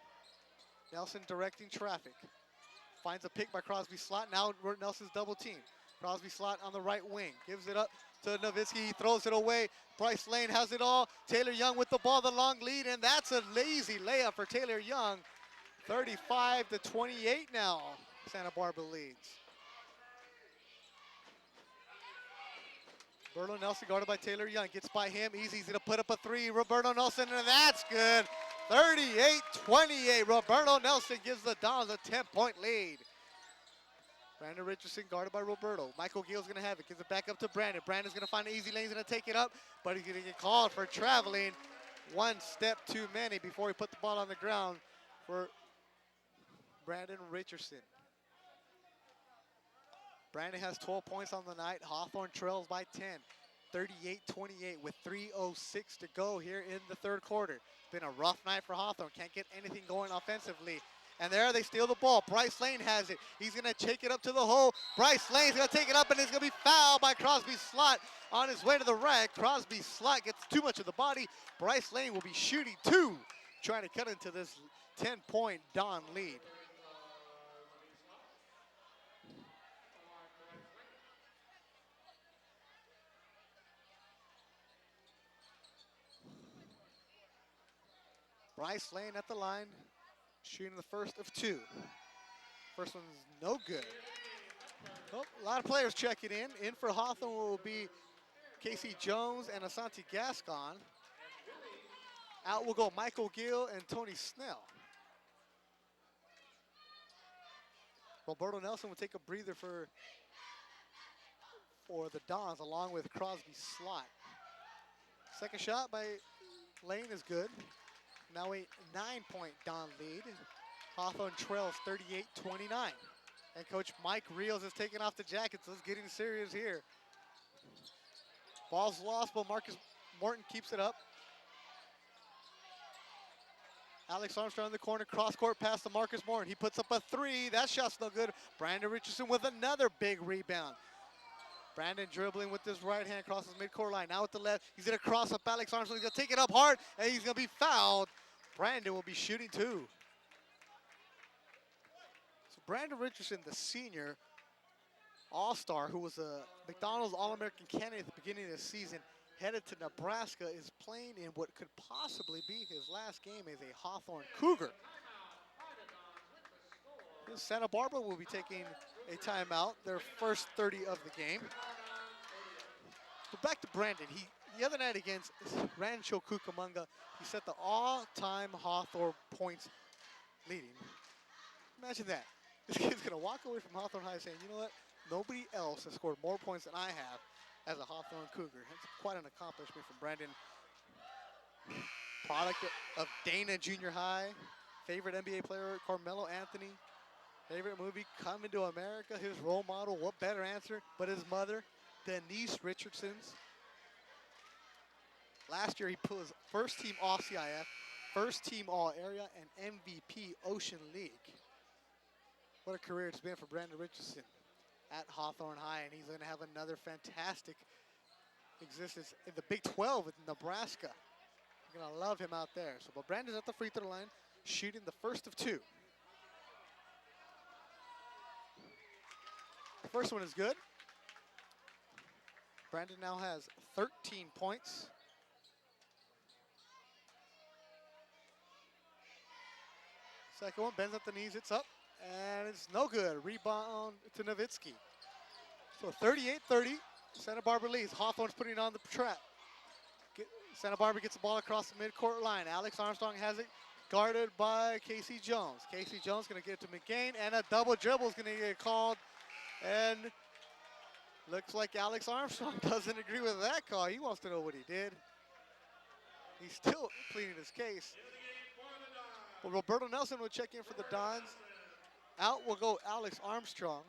Speaker 3: Nelson directing traffic. Finds a pick by Crosby Slot. Now Nelson's double team. Crosby Slot on the right wing. Gives it up to Nowitzki. He throws it away. Bryce Lane has it all. Taylor Young with the ball, the long lead, and that's a lazy layup for Taylor Young. 35-28 now. Santa Barbara leads. Roberto Nelson guarded by Taylor Young. Gets by him. Easy to put up a three. Roberto Nelson, and that's good. 38-28. Roberto Nelson gives the Dons a 10-point lead. Brandon Richardson guarded by Roberto. Michael Gill's going to have it. Gives it back up to Brandon. Brandon's going to find an easy lane. He's going to take it up, but he's going to get called for traveling. One step too many before he put the ball on the ground for Brandon Richardson. Brandon has 12 points on the night. Hawthorne trails by 10, 38-28 with 3:06 to go here in the third quarter. Been a rough night for Hawthorne. Can't get anything going offensively. And there they steal the ball. Bryce Lane has it. He's going to take it up to the hole. Bryce Lane's going to take it up, and it's going to be fouled by Crosby Slot on his way to the rack. Crosby Slot gets too much of the body. Bryce Lane will be shooting two, trying to cut into this 10-point Don lead. Bryce Lane at the line, shooting the first of two. First one's no good. Oh, a lot of players checking in. In for Hawthorne will be Casey Jones and Asante Gascon. Out will go Michael Gill and Tony Snell. Roberto Nelson will take a breather for the Dons, along with Crosby Slot. Second shot by Lane is good. Now a 9-point Don lead. Hawthorne trails 38-29. And Coach Mike Reels is taking off the jackets. It's getting serious here. Ball's lost, but Marcus Morton keeps it up. Alex Armstrong in the corner, cross-court pass to Marcus Morton. He puts up a three. That shot's no good. Brandon Richardson with another big rebound. Brandon dribbling with his right hand across his midcourt line. Now with the left, he's going to cross up Alex Armstrong. He's going to take it up hard, and he's going to be fouled. Brandon will be shooting two. So Brandon Richardson, the senior all-star, who was a McDonald's All-American candidate at the beginning of the season, headed to Nebraska, is playing in what could possibly be his last game as a Hawthorne Cougar. Santa Barbara will be taking a timeout, their first 30 of the game. But back to Brandon. The other night against Rancho Cucamonga, he set the all-time Hawthorne points leading. Imagine that. This kid's going to walk away from Hawthorne High saying, you know what? Nobody else has scored more points than I have as a Hawthorne Cougar. That's quite an accomplishment from Brandon. Product of Dana Junior High. Favorite NBA player, Carmelo Anthony. Favorite movie, Coming to America. His role model, what better answer but his mother, Denise Richardson's. Last year, he put his first team All-CIF, first team All-Area, and MVP Ocean League. What a career it's been for Brandon Richardson at Hawthorne High, and he's going to have another fantastic existence in the Big 12 with Nebraska. You're going to love him out there. So, but Brandon's at the free throw line, shooting the first of two. The first one is good. Brandon now has 13 points. Second one, bends at the knees, it's up, and it's no good. Rebound to Nowitzki. So 38-30, Santa Barbara leads. Hawthorne's putting on the trap. Santa Barbara gets the ball across the midcourt line. Alex Armstrong has it, guarded by Casey Jones. Casey Jones going to get it to McCain, and a double dribble is going to get called. And looks like Alex Armstrong doesn't agree with that call. He wants to know what he did. He's still pleading his case. But Roberto Nelson will check in for the Dons. Out will go Alex Armstrong.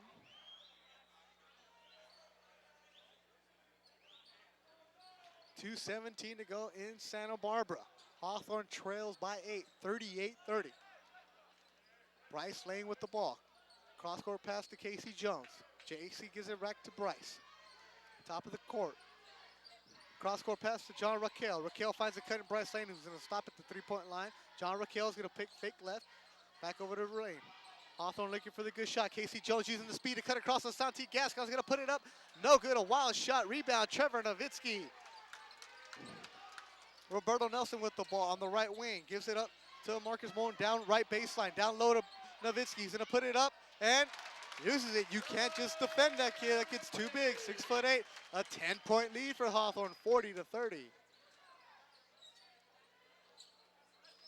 Speaker 3: .217 to go in Santa Barbara. Hawthorne trails by 8, 38-30. Bryce Lane with the ball. Cross-court pass to Casey Jones. JC gives it back to Bryce. Top of the court. Cross-court pass to John Raquel. Raquel finds a cut in Bryce Lane, who's going to stop at the three-point line. John Raquel is going to pick fake left. Back over to Lane. Hawthorne looking for the good shot. Casey Jones using the speed to cut across. Asante Gascon's going to put it up. No good. A wild shot. Rebound. Trevor Nowitzki. Roberto Nelson with the ball on the right wing. Gives it up to Marcus Moen down right baseline. Down low to Nowitzki. He's going to put it up and uses it. You can't just defend that kid. That kid's too big. 6'8". A 10-point lead for Hawthorne, 40-30.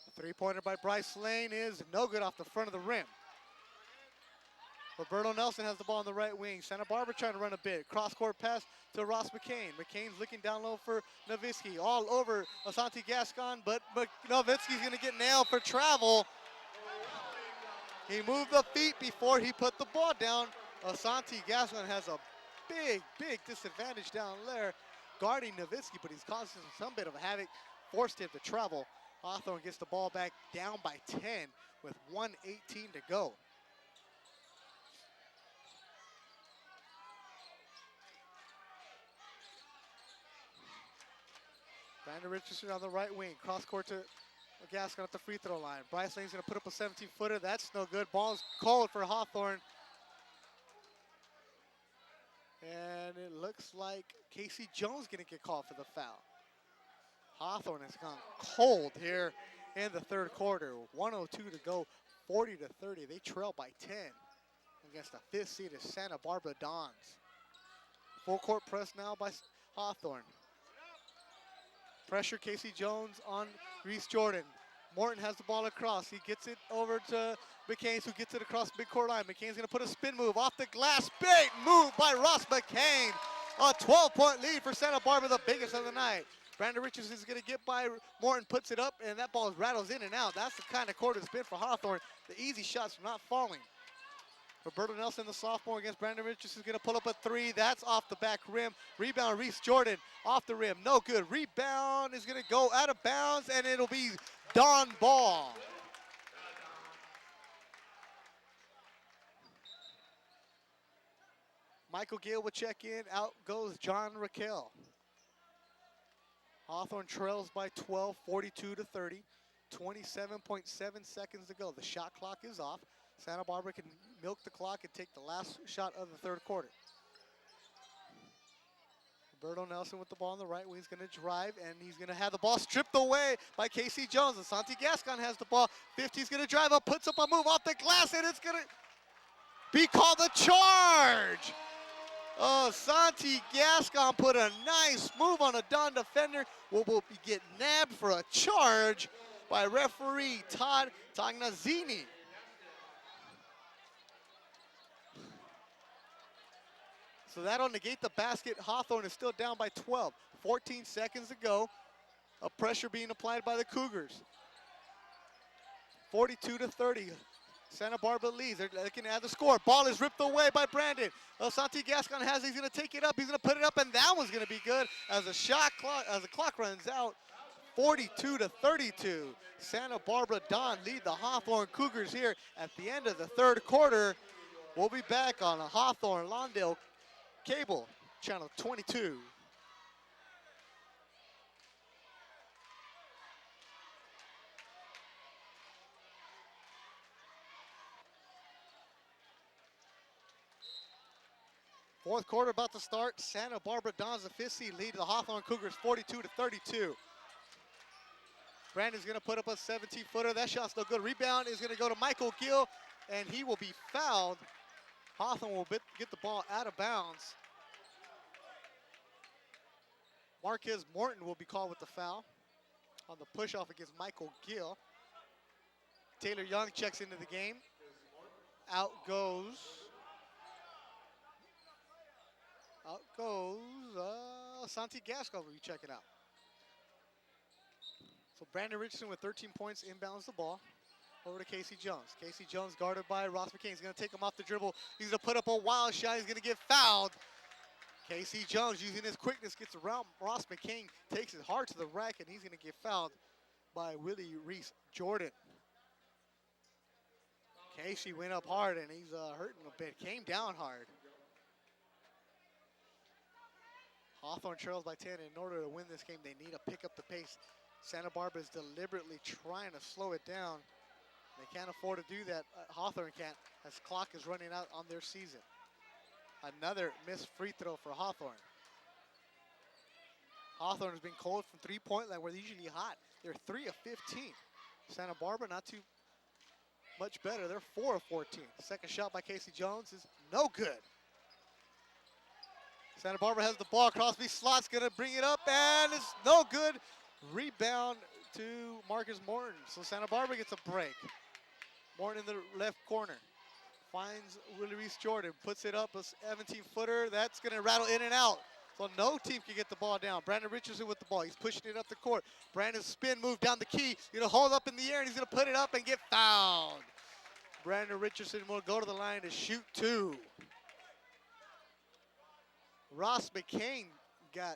Speaker 3: A three-pointer by Bryce Lane is no good off the front of the rim. Roberto Nelson has the ball on the right wing. Santa Barbara trying to run a bit. Cross-court pass to Ross McCain. McCain's looking down low for Nowitzki. All over Asante Gascon, but Nowitzki's going to get nailed for travel. He moved the feet before he put the ball down. Asante Gascon has a big disadvantage down there guarding Nowitzki, but he's causing some bit of havoc. Forced him to travel. Hawthorne gets the ball back down by 10 with 1:18 to go. Brandon Richardson on the right wing. Cross court to Gascon at the free throw line. Bryce Lane's going to put up a 17-footer. That's no good. Ball's called for Hawthorne. And it looks like Casey Jones going to get called for the foul. Hawthorne has gone cold here in the third quarter. 1:02 to go, 40-30. They trail by 10 against the fifth-seeded Santa Barbara Dons. Full court press now by Hawthorne. Pressure Casey Jones on Reese Jordan. Morton has the ball across. He gets it over to McCain, who gets it across midcourt line. McCain's going to put a spin move off the glass. Big move by Ross McCain. A 12-point lead for Santa Barbara, the biggest of the night. Brandon Richardson's going to get by Morton, puts it up, and that ball rattles in and out. That's the kind of court it's been for Hawthorne. The easy shots are not falling. Roberto Nelson, the sophomore, against Brandon Richardson, is going to pull up a three. That's off the back rim. Rebound, Reese Jordan, off the rim. No good. Rebound is going to go out of bounds, and it'll be Don Ball. Michael Gill will check in. Out goes John Raquel. Hawthorne trails by 12, 42-30. 27.7 seconds to go. The shot clock is off. Santa Barbara can milk the clock and take the last shot of the third quarter. Roberto Nelson with the ball on the right wing. He's going to drive, and he's going to have the ball stripped away by Casey Jones. Asante Gascon has the ball. 50's going to drive up, puts up a move off the glass, and it's going to be called a charge. Asante Gascon put a nice move on a Don defender. Will get nabbed for a charge by referee Todd Tognazzini. So that'll negate the basket. Hawthorne is still down by 12. 14 seconds to go. A pressure being applied by the Cougars. 42-30. Santa Barbara leads. They're looking at the score. Ball is ripped away by Brandon. Asante Gascon has it. He's going to take it up. He's going to put it up, and that one's going to be good as the clock runs out. 42-32. Santa Barbara Don lead the Hawthorne Cougars here at the end of the third quarter. We'll be back on a Hawthorne Lawndale Cable, channel 22. Fourth quarter about to start. Santa Barbara Dons, the fifth seed, lead the Hawthorne Cougars 42-32. Brandon's going to put up a 17-footer. That shot's no good. Rebound is going to go to Michael Gill, and he will be fouled. Hawthorne will get the ball out of bounds. Marquez Morton will be called with the foul on the push-off against Michael Gill. Taylor Young checks into the game. Out goes Asante Gascon will be checking out. So Brandon Richardson with 13 points inbounds the ball over to Casey Jones. Casey Jones guarded by Ross McCain. He's going to take him off the dribble. He's going to put up a wild shot. He's going to get fouled. Casey Jones, using his quickness, gets around Ross McCain, takes it hard to the rack, and he's going to get fouled by Willie Reese Jordan. Casey went up hard, and he's hurting a bit. Came down hard. Hawthorne trails by 10. In order to win this game, they need to pick up the pace. Santa Barbara is deliberately trying to slow it down. They can't afford to do that. Hawthorne can't, as clock is running out on their season. Another missed free throw for Hawthorne. Hawthorne has been cold from three-point line where they're usually hot. They're 3 of 15. Santa Barbara not too much better. They're 4 of 14. Second shot by Casey Jones is no good. Santa Barbara has the ball. Crosby Slot's gonna bring it up and it's no good. Rebound to Marcus Morton. So Santa Barbara gets a break. Morton in the left corner. Finds Willie Reese Jordan. Puts it up, a 17-footer. That's gonna rattle in and out. So no team can get the ball down. Brandon Richardson with the ball. He's pushing it up the court. Brandon's spin move down the key. He's gonna hold up in the air and he's gonna put it up and get fouled. Brandon Richardson will go to the line to shoot 2. Ross McCain got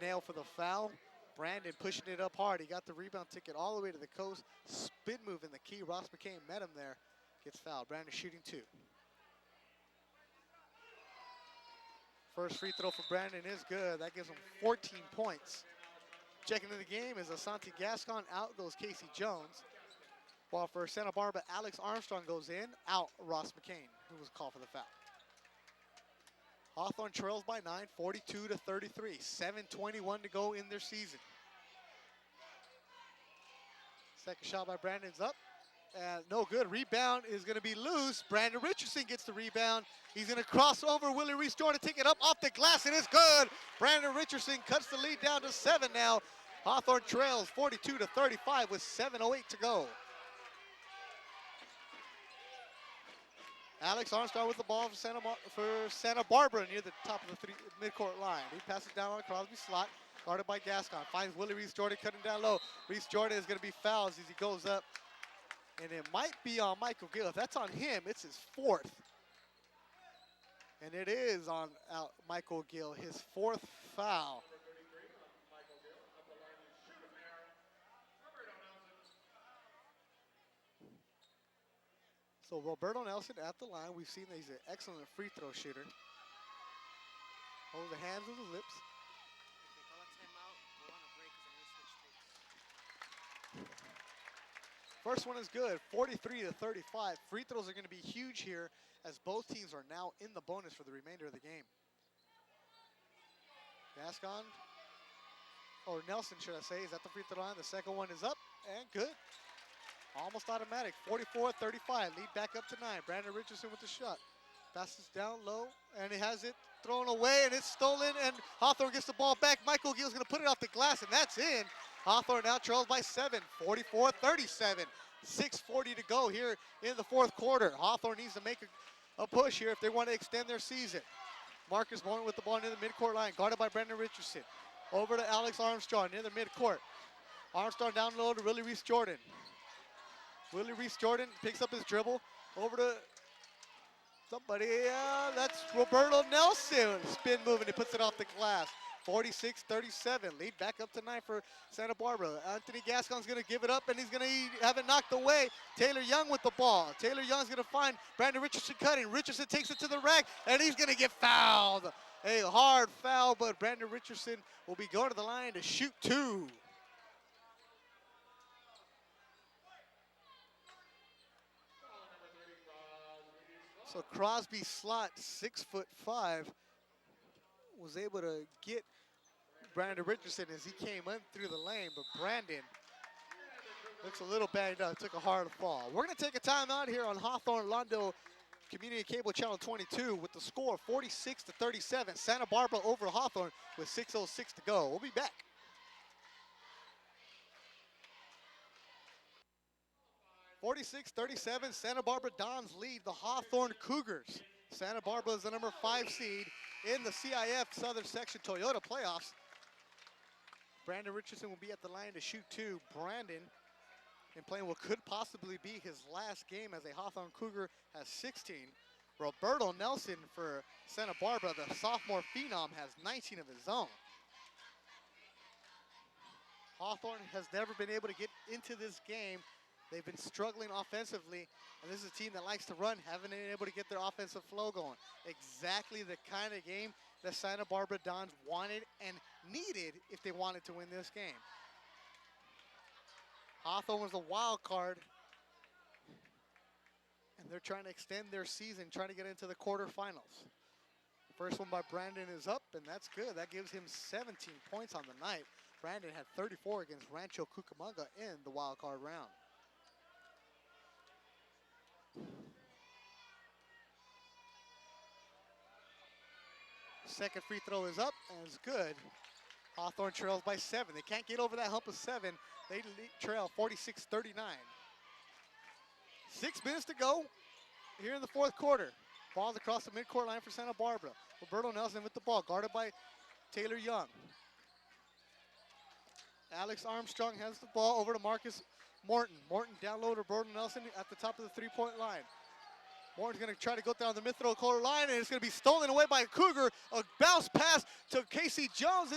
Speaker 3: nailed for the foul. Brandon pushing it up hard. He got the rebound ticket all the way to the coast. Spin move in the key. Ross McCain met him there. Gets fouled. Brandon shooting 2. First free throw for Brandon is good. That gives him 14 points. Checking in the game is Asante Gascon. Out goes Casey Jones. While for Santa Barbara, Alex Armstrong goes in. Out Ross McCain, who was called for the foul. Hawthorne trails by 9, 42 to 33. 7:21 to go in their season. Second shot by Brandon's up. And no good. Rebound is going to be loose. Brandon Richardson gets the rebound. He's going to cross over Willie Reese Jordan, take it up off the glass, and it's good. Brandon Richardson cuts the lead down to 7 now. Hawthorne trails 42 to 35 with 7:08 to go. Alex Armstrong with the ball for Santa Barbara near the top of the midcourt line. He passes down on Crosby Slot, guarded by Gascon. Finds Willie Reese Jordan cutting down low. Reese Jordan is going to be fouled as he goes up. And it might be on Michael Gill. If that's on him, it's his 4th. And it is on Michael Gill, his 4th foul. So Roberto Nelson at the line. We've seen that he's an excellent free throw shooter. Hold the hands with the lips. First one is good, 43 to 35. Free throws are going to be huge here as both teams are now in the bonus for the remainder of the game. Gascon, or Nelson should I say, is at the free throw line. The second one is up and good. Almost automatic, 44-35, lead back up to 9. Brandon Richardson with the shot. Passes down low, and he has it thrown away, and it's stolen, and Hawthorne gets the ball back. Michael Gill's gonna put it off the glass, and that's in. Hawthorne now trails by 7, 44-37. 6:40 to go here in the 4th quarter. Hawthorne needs to make a push here if they want to extend their season. Marcus Morton with the ball near the midcourt line, guarded by Brandon Richardson. Over to Alex Armstrong near the midcourt. Armstrong down low to Willie Reese Jordan. Willie Reese Jordan picks up his dribble. Over to somebody, that's Roberto Nelson. Spin move and he puts it off the glass. 46-37, lead back up to 9 for Santa Barbara. Anthony Gascon's gonna give it up and he's gonna have it knocked away. Taylor Young with the ball. Taylor Young's gonna find Brandon Richardson cutting. Richardson takes it to the rack and he's gonna get fouled. A hard foul, but Brandon Richardson will be going to the line to shoot 2. So Crosby Slot, 6'5", was able to get Brandon Richardson as he came in through the lane, but Brandon looks a little banged up, took a hard fall. We're gonna take a timeout here on Hawthorne Lawndale Community Cable Channel 22 with the score 46-37. Santa Barbara over Hawthorne with 6:06 to go. We'll be back. (46-37), Santa Barbara Dons lead the Hawthorne Cougars. Santa Barbara is the number 5 seed in the CIF Southern Section Toyota playoffs. Brandon Richardson will be at the line to shoot 2. Brandon, in playing what could possibly be his last game as a Hawthorne Cougar, has 16. Roberto Nelson for Santa Barbara, the sophomore phenom, has 19 of his own. Hawthorne has never been able to get into this game. They've been struggling offensively, and this is a team that likes to run, haven't been able to get their offensive flow going. Exactly the kind of game that Santa Barbara Dons wanted and needed if they wanted to win this game. Hawthorne was the wild card, and they're trying to extend their season, trying to get into the quarterfinals. First one by Brandon is up, and that's good. That gives him 17 points on the night. Brandon had 34 against Rancho Cucamonga in the wild card round. Second free throw is up, and it's good. Hawthorne trails by 7. They can't get over that hump of 7. They trail 46-39. 6 minutes to go here in the fourth quarter. Ball's across the midcourt line for Santa Barbara. Roberto Nelson with the ball, guarded by Taylor Young. Alex Armstrong has the ball over to Marcus Morton. Morton down low to Roberto Nelson at the top of the three-point line. Morton's going to try to go down the mid-throw line, and it's going to be stolen away by a Cougar. A bounce pass to Casey Jones.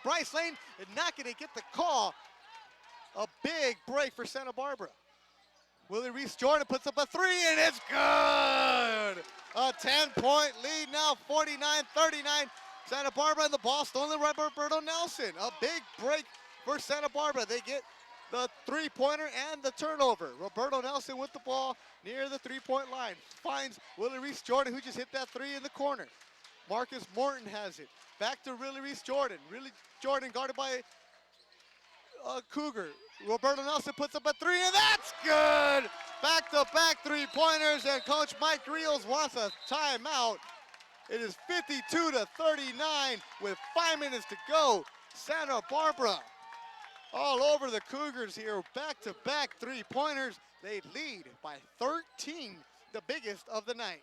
Speaker 3: Bryce Lane is not going to get the call. A big break for Santa Barbara. Willie Reese Jordan puts up a 3, and it's good! A 10-point lead now, 49-39. Santa Barbara, and the ball stolen by Roberto Nelson. A big break for Santa Barbara. They get the three-pointer and the turnover. Roberto Nelson with the ball near the three-point line. Finds Willie Reese Jordan, who just hit that 3 in the corner. Marcus Morton has it. Back to Willie Reese Jordan. Jordan guarded by Cougar. Roberto Nelson puts up a 3, and that's good! Back-to-back three-pointers, and Coach Mike Reels wants a timeout. It is 52-39 with 5 minutes to go. Santa Barbara all over the Cougars here. Back-to-back three-pointers. They lead by 13, the biggest of the night.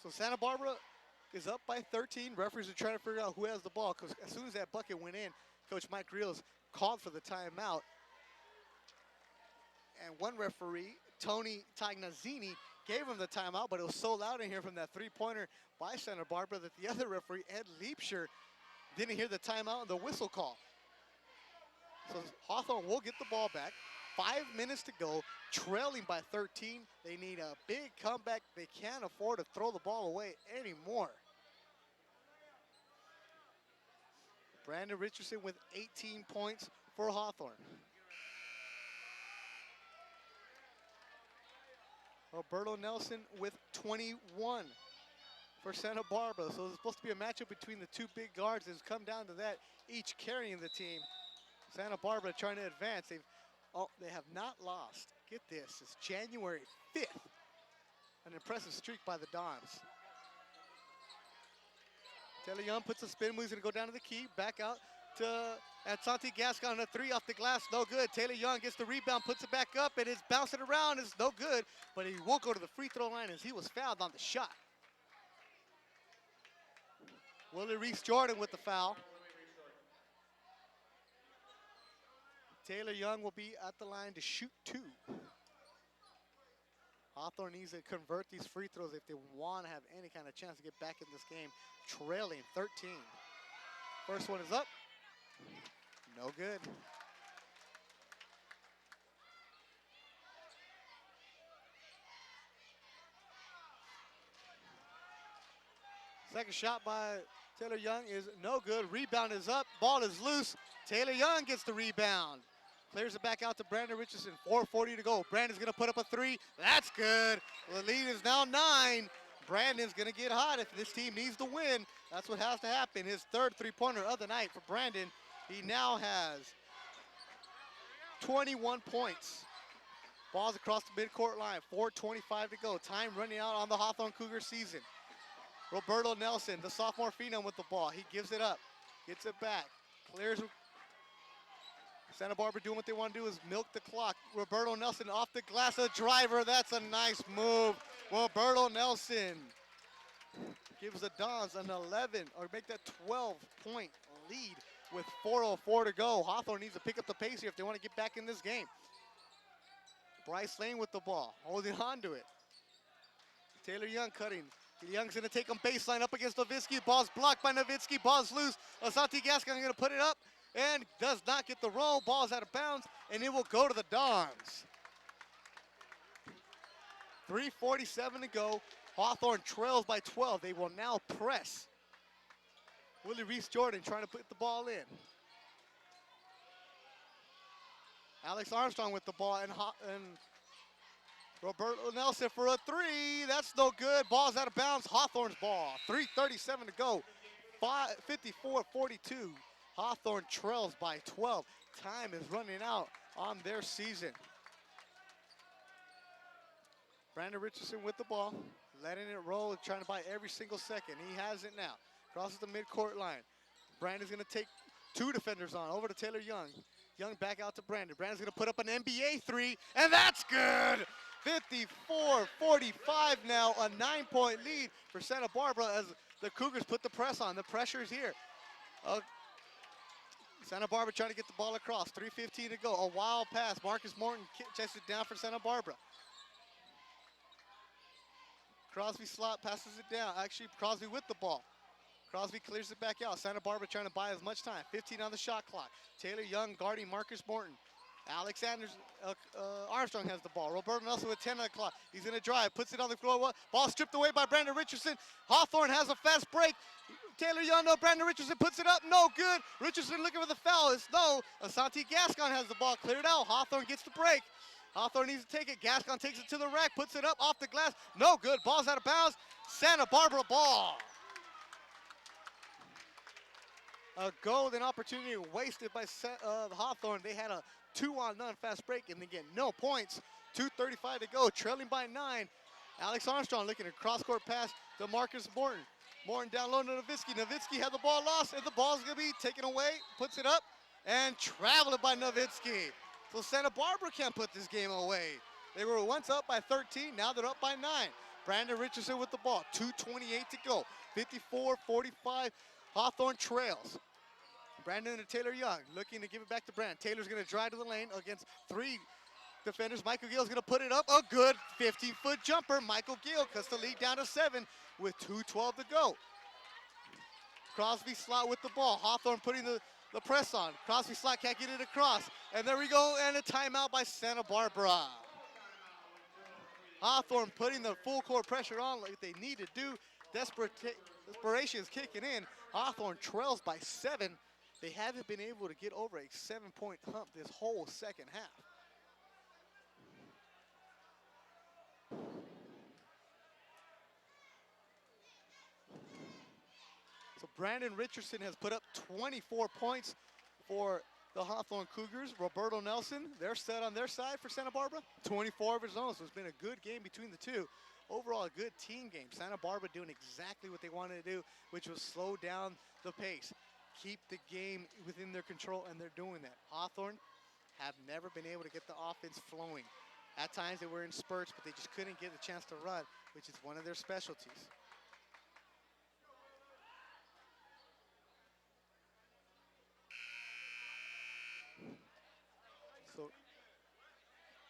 Speaker 3: So Santa Barbara is up by 13. Referees are trying to figure out who has the ball, because as soon as that bucket went in, Coach Mike Reels called for the timeout. And one referee, Tony Tagnazzini, gave him the timeout, but it was so loud in here from that three-pointer by Santa Barbara that the other referee, Ed Leapshire, didn't hear the timeout and the whistle call. So Hawthorne will get the ball back. 5 minutes to go, trailing by 13. They need a big comeback. They can't afford to throw the ball away anymore. Brandon Richardson with 18 points for Hawthorne. Roberto Nelson with 21 for Santa Barbara. So it's supposed to be a matchup between the two big guards. It's come down to that, each carrying the team. Santa Barbara trying to advance. They have not lost. Get this, it's January 5th. An impressive streak by the Dons. Taylor Young puts a spin move. He's going to go down to the key. Back out to Santi Gascon on a 3 off the glass. No good. Taylor Young gets the rebound, puts it back up, and it's bouncing around. It's no good, but he won't go to the free throw line as he was fouled on the shot. Willie Reese Jordan with the foul. Taylor Young will be at the line to shoot 2. Hawthorne needs to convert these free throws if they want to have any kind of chance to get back in this game, trailing 13. First one is up. No good. Second shot by Taylor Young is no good. Rebound is up. Ball is loose. Taylor Young gets the rebound. Clears it back out to Brandon Richardson. 4:40 to go. Brandon's going to put up a 3. That's good. The lead is now 9. Brandon's going to get hot if this team needs to win. That's what has to happen. His third three-pointer of the night for Brandon. He now has 21 points. Ball's across the midcourt line. 4:25 to go. Time running out on the Hawthorne Cougar season. Roberto Nelson, the sophomore phenom with the ball. He gives it up. Gets it back. Clears. Santa Barbara doing what they want to do is milk the clock. Roberto Nelson off the glass, a driver. That's a nice move. Roberto Nelson gives the Dons an 11, or make that 12-point lead with 4:04 to go. Hawthorne needs to pick up the pace here if they want to get back in this game. Bryce Lane with the ball, holding on to it. Taylor Young cutting. Young's going to take him baseline up against Nowitzki. Ball's blocked by Nowitzki. Ball's loose. Asante Gascon going to put it up and does not get the roll. Ball's out of bounds, and it will go to the Dons. 3:47 to go. Hawthorne trails by 12. They will now press. Willie Reese Jordan trying to put the ball in. Alex Armstrong with the ball, and Roberto Nelson for a three. That's no good. Ball's out of bounds. Hawthorne's ball. 3:37 to go. 54-42. Hawthorne trails by 12. Time is running out on their season. Brandon Richardson with the ball, letting it roll, trying to buy every single second. He has it now. Crosses the midcourt line. Brandon's going to take two defenders on. Over to Taylor Young. Young back out to Brandon. Brandon's going to put up an NBA three, and that's good! 54-45 now, a 9-point lead for Santa Barbara as the Cougars put the press on. The pressure is here. Santa Barbara trying to get the ball across. 3:15 to go. A wild pass. Marcus Morton chests it down for Santa Barbara. Crosby slot passes it down. Actually, Crosby with the ball. Crosby clears it back out. Santa Barbara trying to buy as much time. 15 on the shot clock. Taylor Young guarding Marcus Morton. Alex Armstrong has the ball. Roberto Nelson with 10 on the clock. He's going to drive. Puts it on the floor. Ball stripped away by Brandon Richardson. Hawthorne has a fast break. Taylor Young, no. Brandon Richardson puts it up. No good. Richardson looking for the foul. It's no. Asante Gascon has the ball cleared out. Hawthorne gets the break. Hawthorne needs to take it. Gascon takes it to the rack. Puts it up off the glass. No good. Ball's out of bounds. Santa Barbara ball. A golden opportunity wasted by Hawthorne. They had a 2-on-none fast break, and they get no points. 2:35 to go, trailing by 9. Alex Armstrong looking at a cross-court pass to Marcus Morton. Morton down low to Nowitzki. Nowitzki had the ball lost, and the ball's going to be taken away. Puts it up, and traveled by Nowitzki. So Santa Barbara can't put this game away. They were once up by 13. Now they're up by 9. Brandon Richardson with the ball. 2:28 to go. 54-45. Hawthorne trails. Brandon and Taylor Young looking to give it back to Brandon. Taylor's going to drive to the lane against 3 defenders. Michael Gill's going to put it up. A good 15-foot jumper. Michael Gill cuts the lead down to 7 with 2:12 to go. Crosby slot with the ball. Hawthorne putting the press on. Crosby slot can't get it across. And there we go, and a timeout by Santa Barbara. Hawthorne putting the full court pressure on like they need to do. Desperation is kicking in. Hawthorne trails by 7. They haven't been able to get over a 7-point hump this whole second half. So Brandon Richardson has put up 24 points for the Hawthorne Cougars. Roberto Nelson, they're set on their side for Santa Barbara. 24 of his own, so it's been a good game between the two. Overall, a good team game. Santa Barbara doing exactly what they wanted to do, which was slow down the pace. Keep the game within their control, and they're doing that. Hawthorne have never been able to get the offense flowing. At times they were in spurts, but they just couldn't get a chance to run, which is one of their specialties. So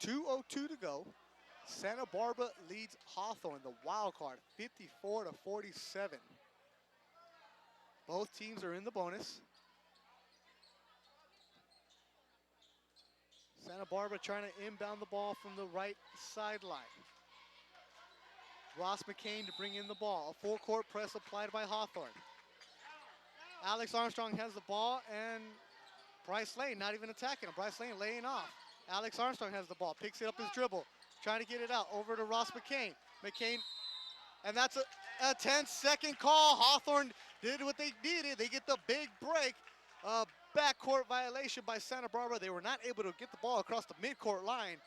Speaker 3: 2:02 to go. Santa Barbara leads Hawthorne, the wild card, 54-47. Both teams are in the bonus. Santa Barbara trying to inbound the ball from the right sideline. Ross McCain to bring in the ball. A full court press applied by Hawthorne. Alex Armstrong has the ball, and Bryce Lane not even attacking him. Bryce Lane laying off. Alex Armstrong has the ball, picks it up his dribble, trying to get it out over to Ross McCain. McCain, and that's a 10-second call. Hawthorne did what they needed. They get the big break. Backcourt violation by Santa Barbara. They were not able to get the ball across the midcourt line.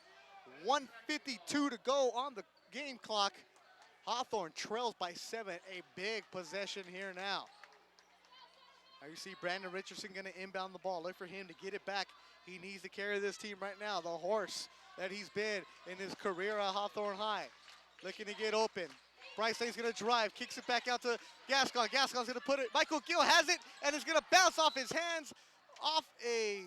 Speaker 3: 1:52 to go on the game clock. Hawthorne trails by 7. A big possession here now. Now you see Brandon Richardson going to inbound the ball. Look for him to get it back. He needs to carry this team right now. The horse that he's been in his career at Hawthorne High. Looking to get open. Bryce Lane's going to drive, kicks it back out to Gascon. Gascon's going to put it. Michael Gill has it, and it's going to bounce off his hands, off a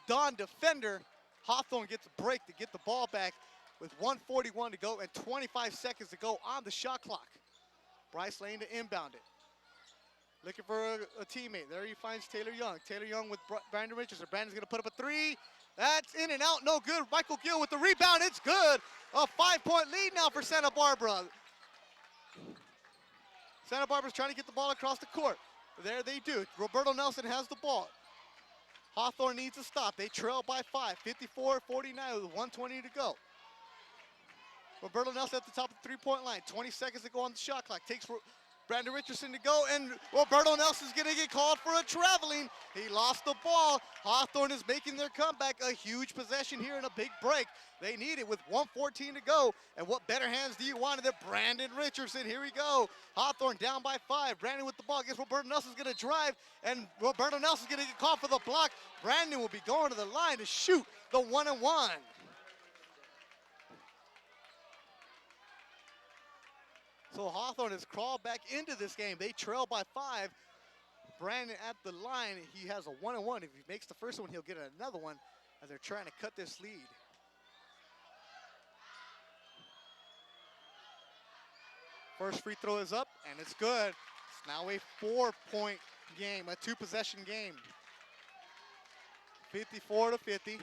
Speaker 3: Don defender. Hawthorne gets a break to get the ball back with 1:41 to go and 25 seconds to go on the shot clock. Bryce Lane to inbound it. Looking for a teammate. There he finds Taylor Young. Taylor Young with Brandon Richardson. Brandon's going to put up a three. That's in and out, no good. Michael Gill with the rebound, it's good. A 5-point lead now for Santa Barbara. Santa Barbara's trying to get the ball across the court. There they do. Roberto Nelson has the ball. Hawthorne needs to stop. They trail by 5, 54-49 with 1:20 to go. Roberto Nelson at the top of the three-point line. 20 seconds to go on the shot clock. Takes Brandon Richardson to go, and Roberto Nelson's going to get called for a traveling. He lost the ball. Hawthorne is making their comeback. A huge possession here and a big break. They need it with 1:14 to go. And what better hands do you want than Brandon Richardson? Here we go. Hawthorne down by 5. Brandon with the ball. Guess Roberto Nelson's going to drive, and Roberto Nelson's going to get called for the block. Brandon will be going to the line to shoot the 1-and-1. So Hawthorne has crawled back into this game. They trail by 5. Brandon at the line, he has a 1-and-1. If he makes the first one, he'll get another one as they're trying to cut this lead. First free throw is up, and it's good. It's now a 4-point game, a 2-possession game. 54-50.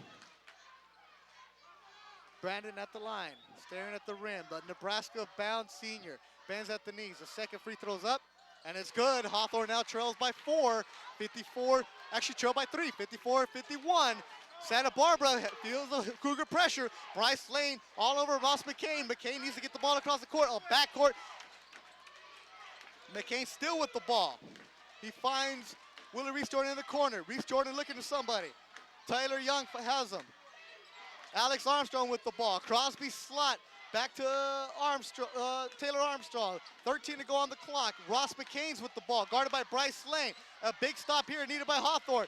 Speaker 3: Brandon at the line, staring at the rim. The Nebraska-bound senior bends at the knees. The second free throw's up, and it's good. Hawthorne now trails by 4, 54, actually trail by 3, 54-51. Santa Barbara feels the Cougar pressure. Bryce Lane all over Ross McCain. McCain needs to get the ball across the court, backcourt. McCain still with the ball. He finds Willie Reese Jordan in the corner. Reese Jordan looking to somebody. Taylor Young has him. Alex Armstrong with the ball. Crosby slot back to Taylor Armstrong. 13 to go on the clock. Ross McCain's with the ball, guarded by Bryce Lane. A big stop here needed by Hawthorne.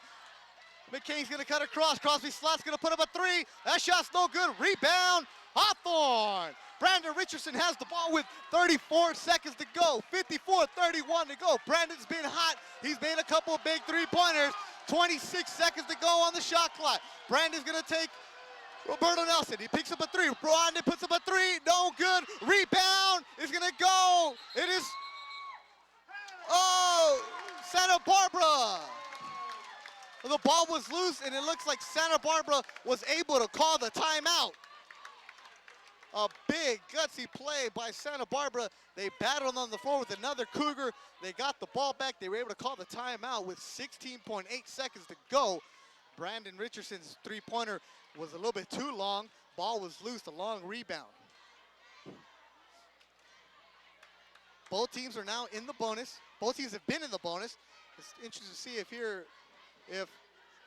Speaker 3: McCain's going to cut across. Crosby slot's going to put up a 3. That shot's no good. Rebound, Hawthorne. Brandon Richardson has the ball with 34 seconds to go. 54-31 to go. Brandon's been hot. He's made a couple of big three-pointers. 26 seconds to go on the shot clock. Brandon's going to take Roberto Nelson. He picks up a 3. Brandon puts up a 3. No good. Rebound is going to go. It is, Santa Barbara. The ball was loose, and it looks like Santa Barbara was able to call the timeout. A big, gutsy play by Santa Barbara. They battled on the floor with another Cougar. They got the ball back. They were able to call the timeout with 16.8 seconds to go. Brandon Richardson's three-pointer was a little bit too long. Ball was loose, a long rebound. Both teams are now in the bonus. Both teams have been in the bonus. It's interesting to see if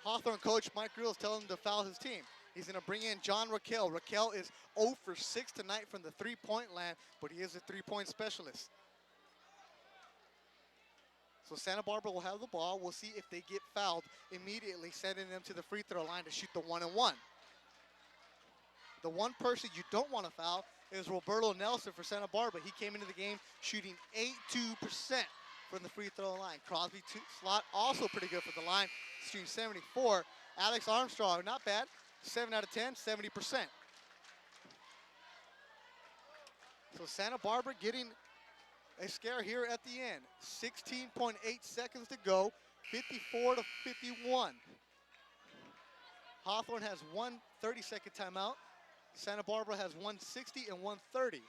Speaker 3: Hawthorne coach Mike Reel is telling him to foul his team. He's going to bring in John Raquel. Raquel is 0 for 6 tonight from the three-point line, but he is a three-point specialist. So Santa Barbara will have the ball. We'll see if they get fouled immediately, sending them to the free throw line to shoot the 1-and-1. The one person you don't want to foul is Roberto Nelson for Santa Barbara. He came into the game shooting 82% from the free throw line. Crosby slot also pretty good for the line, shooting 74. Alex Armstrong, not bad. 7 out of 10, 70%. So Santa Barbara getting a scare here at the end. 16.8 seconds to go, 54-51. Hawthorne has one 30-second timeout. Santa Barbara has 160 and 130.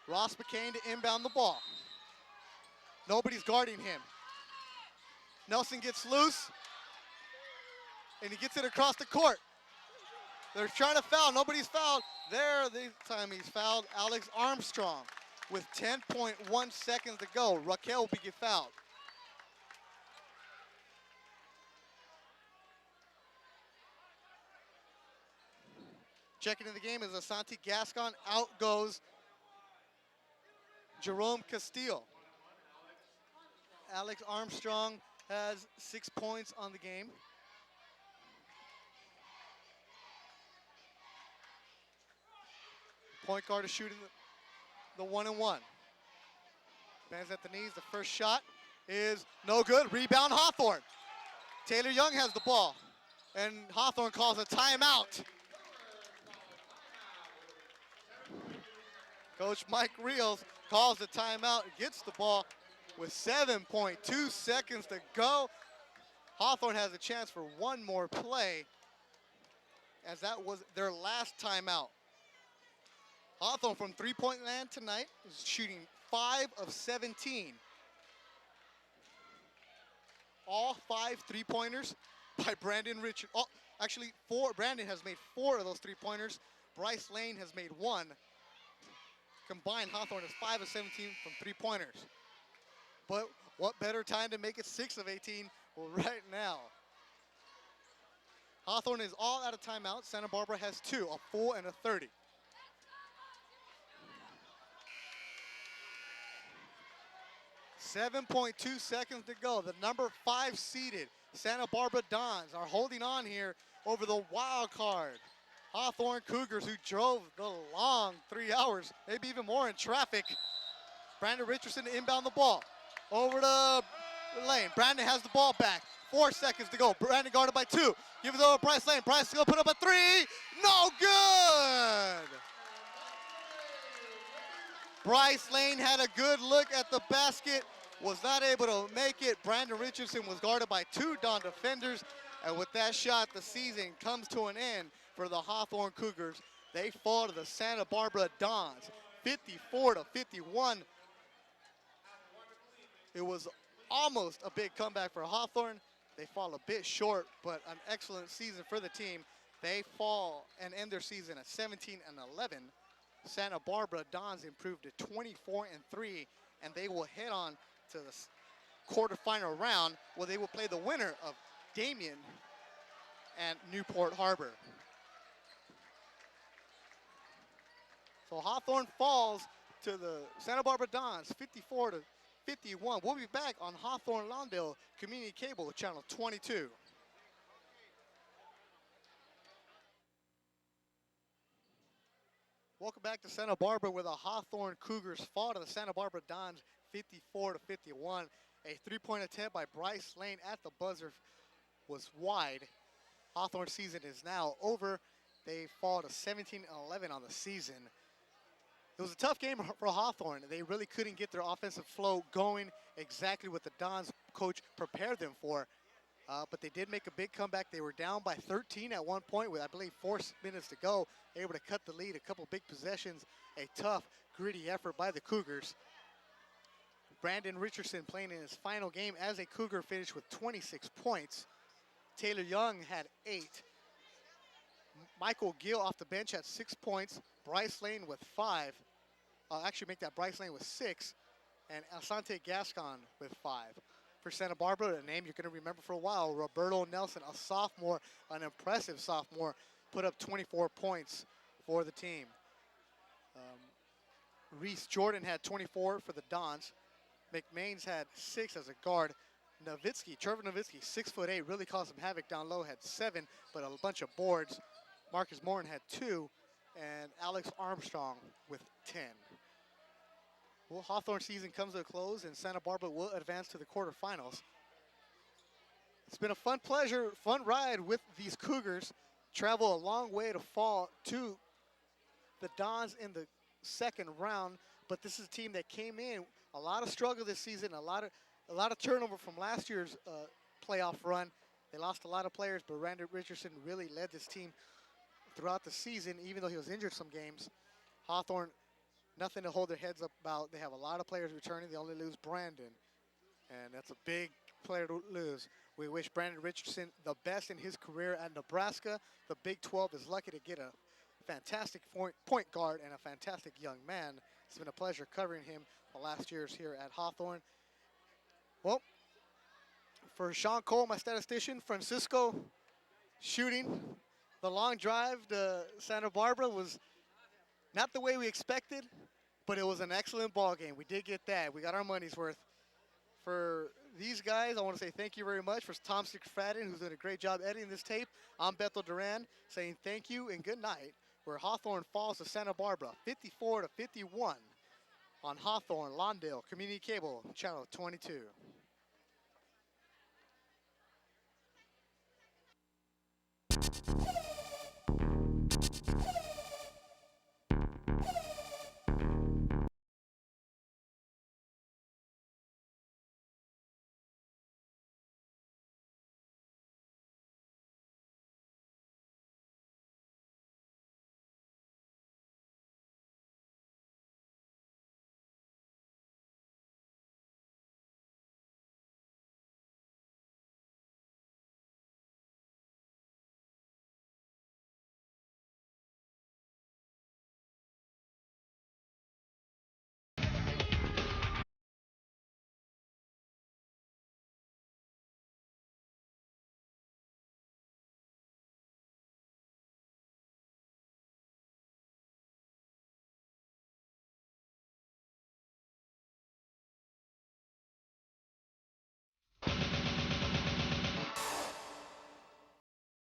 Speaker 3: Ross McCain to inbound the ball. Nobody's guarding him. Nelson gets loose, and he gets it across the court. They're trying to foul. Nobody's fouled. There, this time he's fouled Alex Armstrong with 10.1 seconds to go. Raquel will get fouled. Checking in the game is Asante Gascon. Out goes Jerome Castillo. Alex Armstrong has 6 points on the game. point guard is shooting the 1-and-1. Bends at the knees. The first shot is no good. Rebound, Hawthorne. Taylor Young has the ball, and Hawthorne calls a timeout. Coach Mike Rios calls the timeout, gets the ball with 7.2 seconds to go. Hawthorne has a chance for one more play, as that was their last timeout. Hawthorne from three-point land tonight is shooting 5 of 17. All 5 three-pointers by Brandon Richard. Oh, actually, 4. Brandon has made 4 of those three-pointers. Bryce Lane has made 1. Combined, Hawthorne is 5 of 17 from three-pointers. But what better time to make it 6 of 18? Well, right now. Hawthorne is all out of timeout. Santa Barbara has 2, a full and a 30. .2 seconds to go. The number 5 seeded Santa Barbara Dons are holding on here over the wild card Hawthorne Cougars, who drove the long 3 hours, maybe even more in traffic. Brandon Richardson to inbound the ball over to Lane. Brandon has the ball back. 4 seconds to go. Brandon guarded by 2. Give it over to Bryce Lane. Bryce is going to put up a 3. No good. Bryce Lane had a good look at the basket, was not able to make it. Brandon Richardson was guarded by 2 Don defenders, and with that shot, the season comes to an end for the Hawthorne Cougars. They fall to the Santa Barbara Dons, 54-51. It was almost a big comeback for Hawthorne. They fall a bit short, but an excellent season for the team. They fall and end their season at 17-11. Santa Barbara Dons improved to 24-3, and they will head on to the quarterfinal round, where they will play the winner of Damien and Newport Harbor. So Hawthorne falls to the Santa Barbara Dons, 54-51. We'll be back on Hawthorne Lawndale Community Cable, channel 22. Welcome back to Santa Barbara, where the Hawthorne Cougars fall to the Santa Barbara Dons, 54-51. A three-point attempt by Bryce Lane at the buzzer was wide. Hawthorne's season is now over. They fall to 17-11 on the season. It was a tough game for Hawthorne. They really couldn't get their offensive flow going, exactly what the Dons coach prepared them for. But they did make a big comeback. They were down by 13 at one point with, I believe, 4 minutes to go. Able to cut the lead, a couple big possessions, a tough, gritty effort by the Cougars. Brandon Richardson playing in his final game as a Cougar finished with 26 points. Taylor Young had 8. Michael Gill off the bench had 6 points. Bryce Lane with 5. Actually make that Bryce Lane with 6. And Asante Gascon with 5. For Santa Barbara, a name you're going to remember for a while, Roberto Nelson, a sophomore, an impressive sophomore, put up 24 points for the team. Reese Jordan had 24 for the Dons. McMains had 6 as a guard. Trevor Nowitzki, 6'8", really caused some havoc down low, had 7, but a bunch of boards. Marcus Morin had 2, and Alex Armstrong with 10. Well, Hawthorne season comes to a close, and Santa Barbara will advance to the quarterfinals. It's been a fun ride with these Cougars. Travel a long way to fall to the Dons in the second round, but this is a team that came in a lot of struggle this season, a lot of turnover from last year's playoff run. They lost a lot of players, but Brandon Richardson really led this team throughout the season, even though he was injured some games. Hawthorne, nothing to hold their heads up about. They have a lot of players returning. They only lose Brandon, and that's a big player to lose. We wish Brandon Richardson the best in his career at Nebraska. The Big 12 is lucky to get a fantastic point guard and a fantastic young man. It's been a pleasure covering him the last years here at Hawthorne. Well, for Sean Cole, my statistician, Francisco shooting the long drive to Santa Barbara was not the way we expected, but it was an excellent ball game. We did get that. We got our money's worth. For these guys, I want to say thank you very much. For Tom Stickfadden, who's done a great job editing this tape, I'm Bethel Duran saying thank you and good night where Hawthorne falls to Santa Barbara 54 to 51 on Hawthorne, Lawndale, Community Cable, Channel 22.